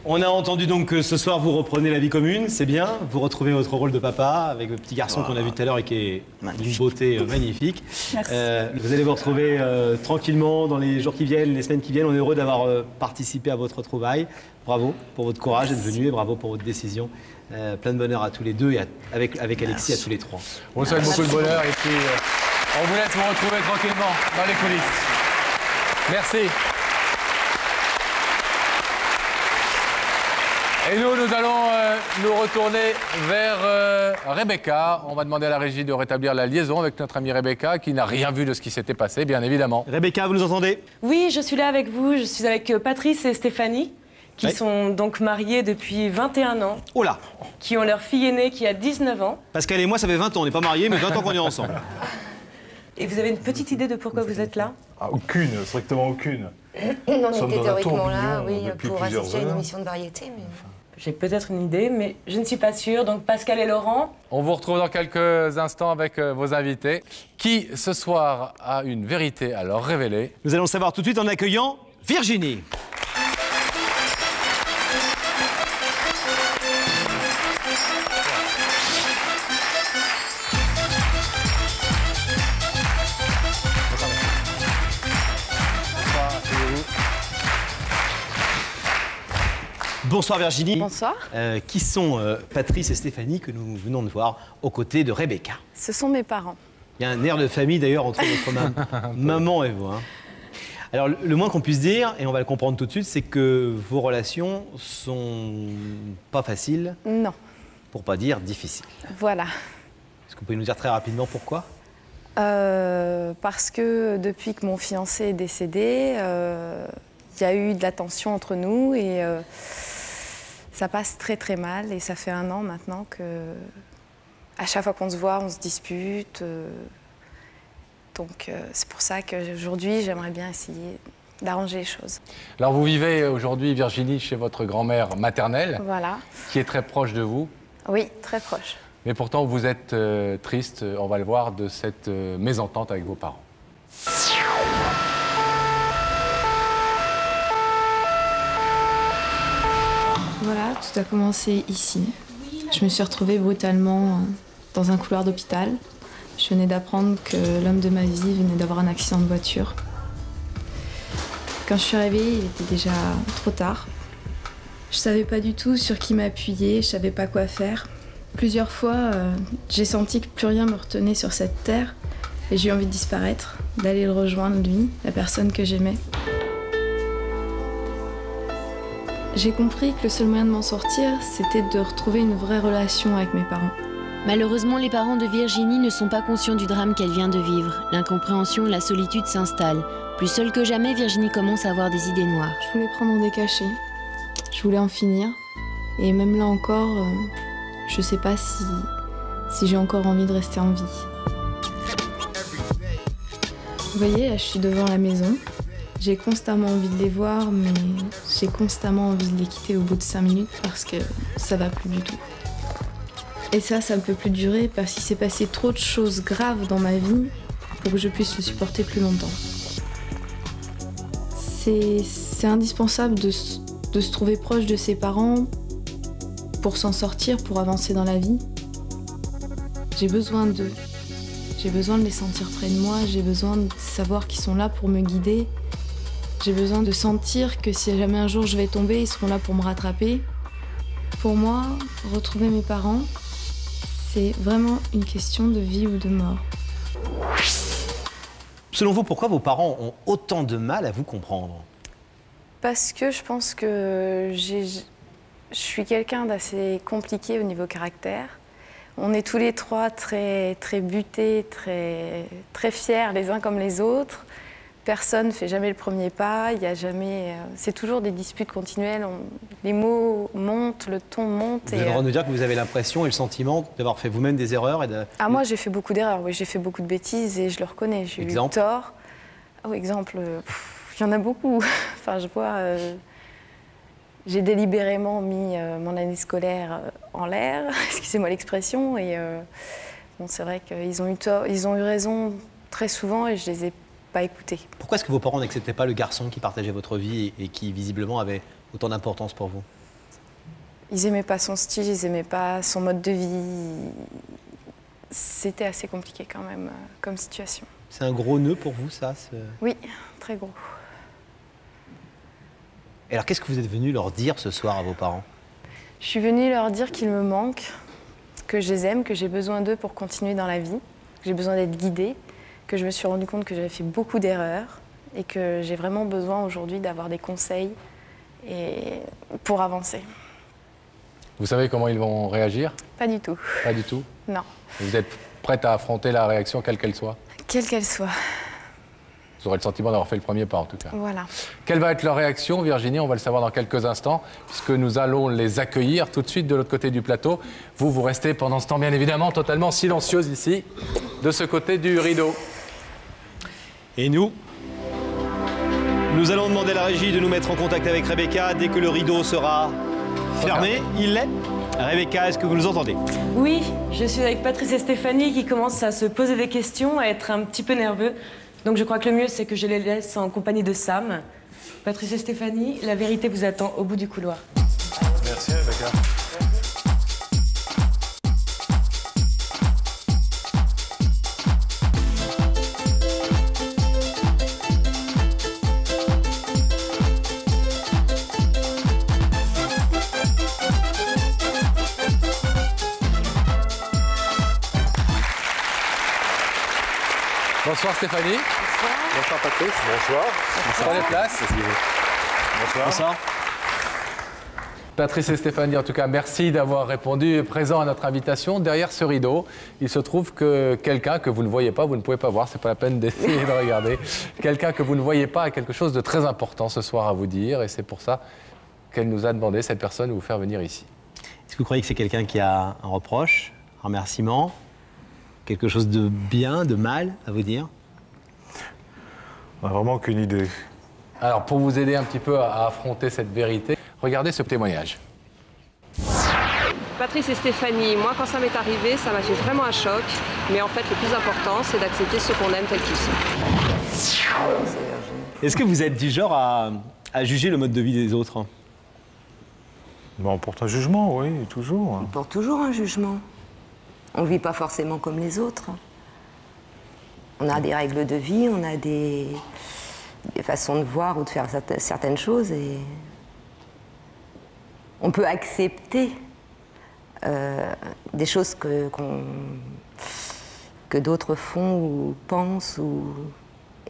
On a entendu donc que ce soir, vous reprenez la vie commune, c'est bien. Vous retrouvez votre rôle de papa avec le petit garçon qu'on a vu tout à l'heure et qui est d'une beauté magnifique. Merci. Vous allez vous retrouver tranquillement dans les jours qui viennent, les semaines qui viennent. On est heureux d'avoir participé à votre retrouvaille. Bravo pour votre courage d'être venu et bravo pour votre décision. Plein de bonheur à tous les deux et avec Alexis à tous les trois. On vous souhaite beaucoup de bonheur et puis on vous laisse vous retrouver tranquillement dans les coulisses. Merci. Et nous allons nous retourner vers Rebecca. On va demander à la régie de rétablir la liaison avec notre amie Rebecca, qui n'a rien vu de ce qui s'était passé, bien évidemment. Rebecca, vous nous entendez? Oui, je suis là avec vous. Je suis avec Patrice et Stéphanie, qui sont donc mariés depuis 21 ans. Oh là! Qui ont leur fille aînée qui a 19 ans. Pascal et moi, ça fait 20 ans. On n'est pas mariés, mais 20 ans qu'on est ensemble. Et vous avez une petite idée de pourquoi vous êtes là? Aucune, strictement aucune. On Nous sommes était dans un théoriquement là, tourbillon oui, depuis pour plusieurs assister à une heures. émission de variété. Mais... J'ai peut-être une idée, mais je ne suis pas sûre. Donc Pascal et Laurent. On vous retrouve dans quelques instants avec vos invités, qui ce soir a une vérité à leur révéler. Nous allons le savoir tout de suite en accueillant Virginie. Bonsoir Virginie. Bonsoir. Qui sont Patrice et Stéphanie que nous venons de voir aux côtés de Rebecca? Ce sont mes parents. Il y a un air de famille d'ailleurs entre votre maman et vous. Hein. Alors le moins qu'on puisse dire, et on va le comprendre tout de suite, c'est que vos relations sont pas faciles. Non. Pour pas dire difficiles. Voilà. Est-ce que vous pouvez nous dire très rapidement pourquoi? Parce que depuis que mon fiancé est décédé, il y a eu de la tension entre nous et ça passe très très mal. Et ça fait 1 an maintenant que, à chaque fois qu'on se voit, on se dispute. Donc c'est pour ça qu'aujourd'hui, j'aimerais bien essayer d'arranger les choses. Alors vous vivez aujourd'hui, Virginie, chez votre grand-mère maternelle, voilà. Qui est très proche de vous. Oui, très proche. Mais pourtant, vous êtes triste, on va le voir, de cette mésentente avec vos parents. Voilà, tout a commencé ici. Je me suis retrouvée brutalement dans un couloir d'hôpital. Je venais d'apprendre que l'homme de ma vie venait d'avoir un accident de voiture. Quand je suis arrivée, il était déjà trop tard. Je savais pas du tout sur qui m'appuyer, je savais pas quoi faire. Plusieurs fois, j'ai senti que plus rien me retenait sur cette terre et j'ai eu envie de disparaître, d'aller le rejoindre, lui, la personne que j'aimais. J'ai compris que le seul moyen de m'en sortir, c'était de retrouver une vraie relation avec mes parents. Malheureusement, les parents de Virginie ne sont pas conscients du drame qu'elle vient de vivre. L'incompréhension et la solitude s'installent. Plus seule que jamais, Virginie commence à avoir des idées noires. Je voulais prendre des cachets. Je voulais en finir. Et même là encore, je sais pas si j'ai encore envie de rester en vie. Vous voyez, là, je suis devant la maison. J'ai constamment envie de les voir, mais j'ai constamment envie de les quitter au bout de 5 minutes parce que ça va plus du tout. Et ça me peut plus durer parce qu'il s'est passé trop de choses graves dans ma vie pour que je puisse le supporter plus longtemps. C'est indispensable de se trouver proche de ses parents pour s'en sortir, pour avancer dans la vie. J'ai besoin d'eux. J'ai besoin de les sentir près de moi, j'ai besoin de savoir qu'ils sont là pour me guider. J'ai besoin de sentir que si jamais un jour je vais tomber, ils seront là pour me rattraper. Pour moi, retrouver mes parents, c'est vraiment une question de vie ou de mort. Selon vous, pourquoi vos parents ont autant de mal à vous comprendre? Parce que je pense que je suis quelqu'un d'assez compliqué au niveau caractère. On est tous les trois très, très butés, très, très fiers les uns comme les autres. Personne ne fait jamais le premier pas, il y a jamais... c'est toujours des disputes continuelles, les mots montent, le ton monte. Vous avez le droit de nous dire que vous avez l'impression et le sentiment d'avoir fait vous-même des erreurs et de... Ah, moi, j'ai fait beaucoup d'erreurs, oui, j'ai fait beaucoup de bêtises et je le reconnais. J'ai eu tort. Oh, exemple, il y en a beaucoup. Enfin, je vois... j'ai délibérément mis mon année scolaire en l'air, excusez-moi l'expression, et bon, c'est vrai qu'ils ont eu tort, ils ont eu raison très souvent et je les ai pas écoutés. Pourquoi est-ce que vos parents n'acceptaient pas le garçon qui partageait votre vie et qui visiblement avait autant d'importance pour vous? Ils aimaient pas son style, ils aimaient pas son mode de vie. C'était assez compliqué quand même comme situation. C'est un gros nœud pour vous, ça Oui, très gros. Et alors, qu'est-ce que vous êtes venu leur dire ce soir à vos parents? Je suis venue leur dire qu'ils me manquent, que je les aime, que j'ai besoin d'eux pour continuer dans la vie, que j'ai besoin d'être guidée, que je me suis rendu compte que j'avais fait beaucoup d'erreurs et que j'ai vraiment besoin aujourd'hui d'avoir des conseils pour avancer. Vous savez comment ils vont réagir? Pas du tout. Pas du tout? Non. Vous êtes prête à affronter la réaction, quelle qu'elle soit? Quelle qu'elle soit. Vous aurez le sentiment d'avoir fait le premier pas, en tout cas. Voilà. Quelle va être leur réaction, Virginie? On va le savoir dans quelques instants, puisque nous allons les accueillir tout de suite de l'autre côté du plateau. Vous restez pendant ce temps, bien évidemment, totalement silencieuse ici, de ce côté du rideau. Et nous allons demander à la régie de nous mettre en contact avec Rebecca dès que le rideau sera fermé. Il l'est. Rebecca, est-ce que vous nous entendez? Oui, je suis avec Patrice et Stéphanie qui commencent à se poser des questions, à être un petit peu nerveux. Donc je crois que le mieux, c'est que je les laisse en compagnie de Sam. Patrice et Stéphanie, la vérité vous attend au bout du couloir. Merci, Rebecca. Bonsoir Stéphanie. Bonsoir Patrice. Bonsoir. Prenez place. Bonsoir. Bonsoir. Patrice et Stéphanie, en tout cas, merci d'avoir répondu présent à notre invitation. Derrière ce rideau, il se trouve que quelqu'un que vous ne voyez pas, vous ne pouvez pas voir, c'est pas la peine d'essayer de regarder. Quelqu'un que vous ne voyez pas a quelque chose de très important ce soir à vous dire, et c'est pour ça qu'elle nous a demandé, cette personne, de vous faire venir ici. Est-ce que vous croyez que c'est quelqu'un qui a un reproche, un remerciement, quelque chose de bien, de mal à vous dire? On n'a vraiment aucune idée. Alors, pour vous aider un petit peu à affronter cette vérité, regardez ce témoignage. Patrice et Stéphanie, moi quand ça m'est arrivé, ça m'a fait vraiment un choc. Mais en fait, le plus important, c'est d'accepter ceux qu'on aime tels qu'ils sont. Est-ce que vous êtes du genre à juger le mode de vie des autres? On porte un jugement, oui, toujours. On porte toujours un jugement. On ne vit pas forcément comme les autres. On a des règles de vie, on a des façons de voir ou de faire certaines choses et on peut accepter des choses que d'autres font ou pensent ou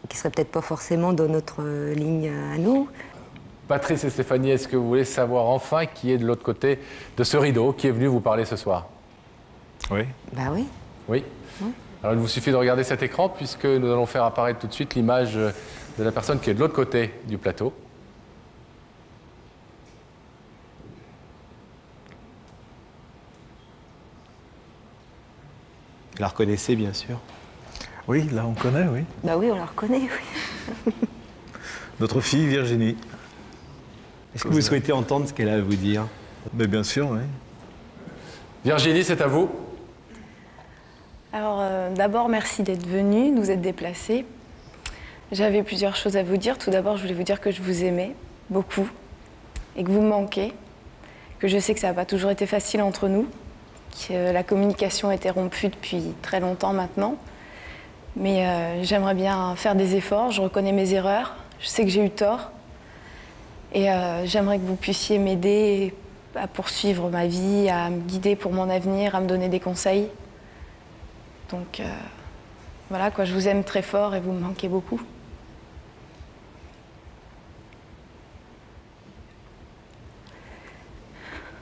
qui ne seraient peut-être pas forcément dans notre ligne à nous. Patrice et Stéphanie, est-ce que vous voulez savoir enfin qui est de l'autre côté de ce rideau, qui est venu vous parler ce soir? Oui. Bah oui. Oui. Alors il vous suffit de regarder cet écran puisque nous allons faire apparaître tout de suite l'image de la personne qui est de l'autre côté du plateau. Vous la reconnaissez, bien sûr. Oui, là on connaît, oui. Bah oui, on la reconnaît, oui. Notre fille Virginie. Est-ce que vous souhaitez entendre ce qu'elle a à vous dire? Mais bien sûr, oui. Virginie, c'est à vous. Alors, d'abord, merci d'être venu, nous êtes déplacés. J'avais plusieurs choses à vous dire. Tout d'abord, je voulais vous dire que je vous aimais beaucoup et que vous me manquez, que je sais que ça n'a pas toujours été facile entre nous, que la communication a été rompue depuis très longtemps maintenant. Mais j'aimerais bien faire des efforts, je reconnais mes erreurs, je sais que j'ai eu tort. Et j'aimerais que vous puissiez m'aider à poursuivre ma vie, à me guider pour mon avenir, à me donner des conseils. Donc voilà, quoi, je vous aime très fort et vous me manquez beaucoup.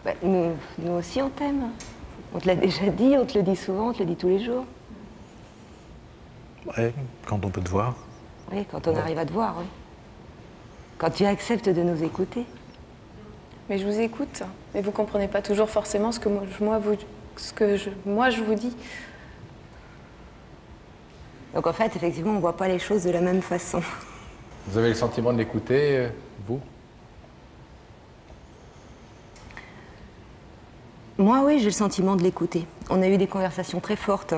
Bah, nous aussi, on t'aime. On te l'a déjà dit, on te le dit souvent, on te le dit tous les jours. Oui, quand on peut te voir. Oui, quand on arrive à te voir, oui. Quand tu acceptes de nous écouter. Mais je vous écoute, mais vous ne comprenez pas toujours forcément ce que moi je vous dis. Donc en fait, effectivement, on ne voit pas les choses de la même façon. Vous avez le sentiment de l'écouter, vous? Moi, oui, j'ai le sentiment de l'écouter. On a eu des conversations très fortes,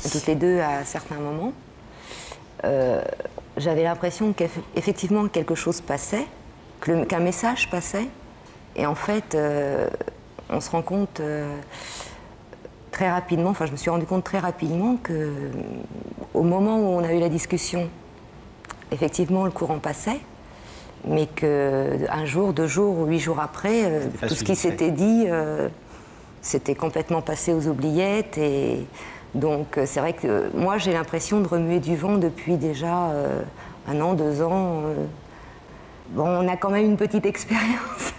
toutes les deux à certains moments. J'avais l'impression qu'effectivement quelque chose passait, qu'un message passait. Et en fait, on se rend compte très rapidement, enfin je me suis rendu compte très rapidement qu'au moment où on a eu la discussion, effectivement le courant passait, mais qu'un jour, 2 jours ou 8 jours après, tout ce qui s'était dit, c'était complètement passé aux oubliettes. Et donc c'est vrai que moi j'ai l'impression de remuer du vent depuis déjà 1 an, 2 ans. Bon, on a quand même une petite expérience.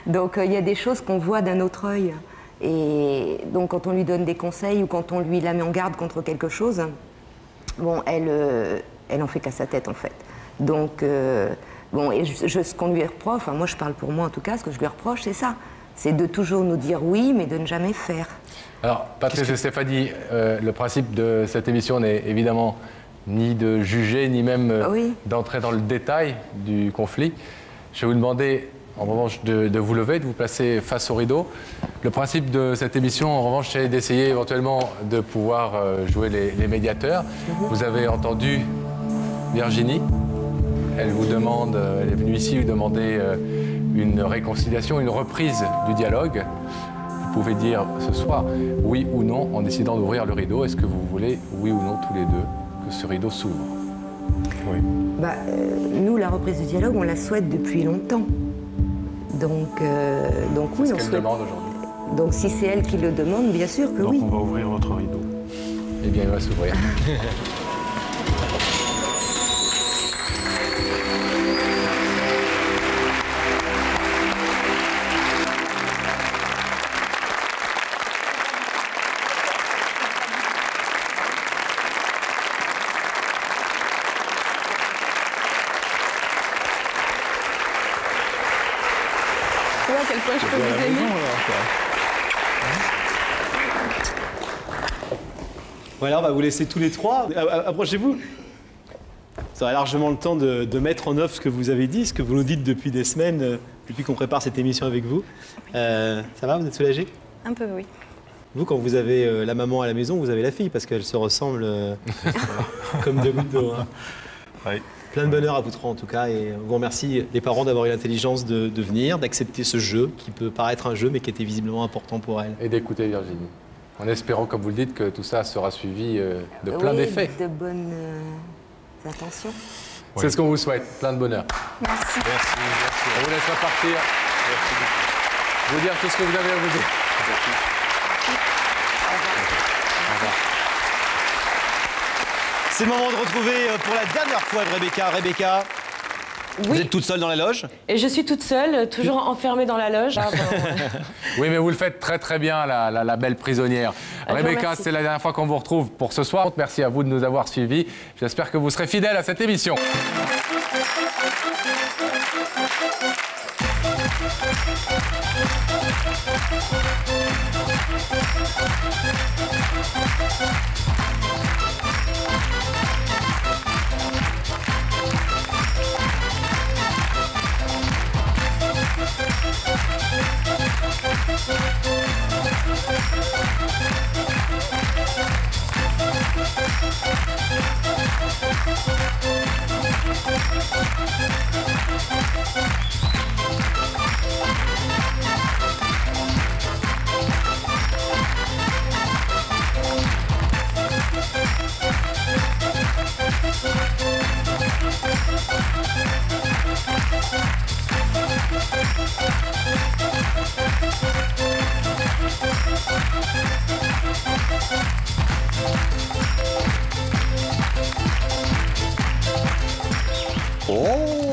Donc il y a des choses qu'on voit d'un autre œil. Et donc quand on lui donne des conseils ou quand on lui la met en garde contre quelque chose, bon, elle en fait qu'à sa tête en fait. Donc bon, et ce qu'on lui reproche, enfin moi je parle pour moi en tout cas, ce que je lui reproche c'est ça, c'est de toujours nous dire oui mais de ne jamais faire. Alors Patrice et Stéphanie, le principe de cette émission n'est évidemment ni de juger ni même d'entrer dans le détail du conflit. Je vais vous demander en revanche de vous lever, de vous placer face au rideau. Le principe de cette émission, en revanche, c'est d'essayer éventuellement de pouvoir jouer les médiateurs. Vous avez entendu Virginie. Elle vous demande, elle est venue ici vous demander une réconciliation, une reprise du dialogue. Vous pouvez dire ce soir oui ou non en décidant d'ouvrir le rideau. Est-ce que vous voulez, oui ou non, tous les deux, que ce rideau s'ouvre? Oui. Bah, nous, la reprise du dialogue, on la souhaite depuis longtemps. Donc oui, on souhaite. Demande aujourd'hui. Donc si c'est elle qui le demande, bien sûr que oui. Donc on va ouvrir votre rideau. Eh bien, il va s'ouvrir. Tu vois à quel point je peux vous aimer. Voilà, on va vous laisser tous les trois. Approchez-vous. Vous aurez largement le temps de mettre en œuvre ce que vous avez dit, ce que vous nous dites depuis des semaines, depuis qu'on prépare cette émission avec vous. Ça va, vous êtes soulagés? Un peu, oui. Vous, quand vous avez la maman à la maison, vous avez la fille, parce qu'elle se ressemble comme deux gouttes d'eau. Hein. Oui. Plein de bonheur à vous trois en tout cas, et on vous remercie les parents d'avoir eu l'intelligence de venir, d'accepter ce jeu qui peut paraître un jeu mais qui était visiblement important pour elle. Et d'écouter Virginie. En espérant, comme vous le dites, que tout ça sera suivi de plein d'effets. De bonnes intentions. C'est ce qu'on vous souhaite, plein de bonheur. Merci. Merci. On vous laisse repartir. Merci. Vous dire tout ce que vous avez à vous dire. Merci. Au revoir. C'est le moment de retrouver pour la dernière fois de Rebecca. Rebecca, vous êtes toute seule dans la loge? Et je suis toute seule, toujours enfermée dans la loge. Oui, mais vous le faites très très bien, la belle prisonnière. Rebecca, c'est la dernière fois qu'on vous retrouve pour ce soir. Merci à vous de nous avoir suivis. J'espère que vous serez fidèles à cette émission. Oh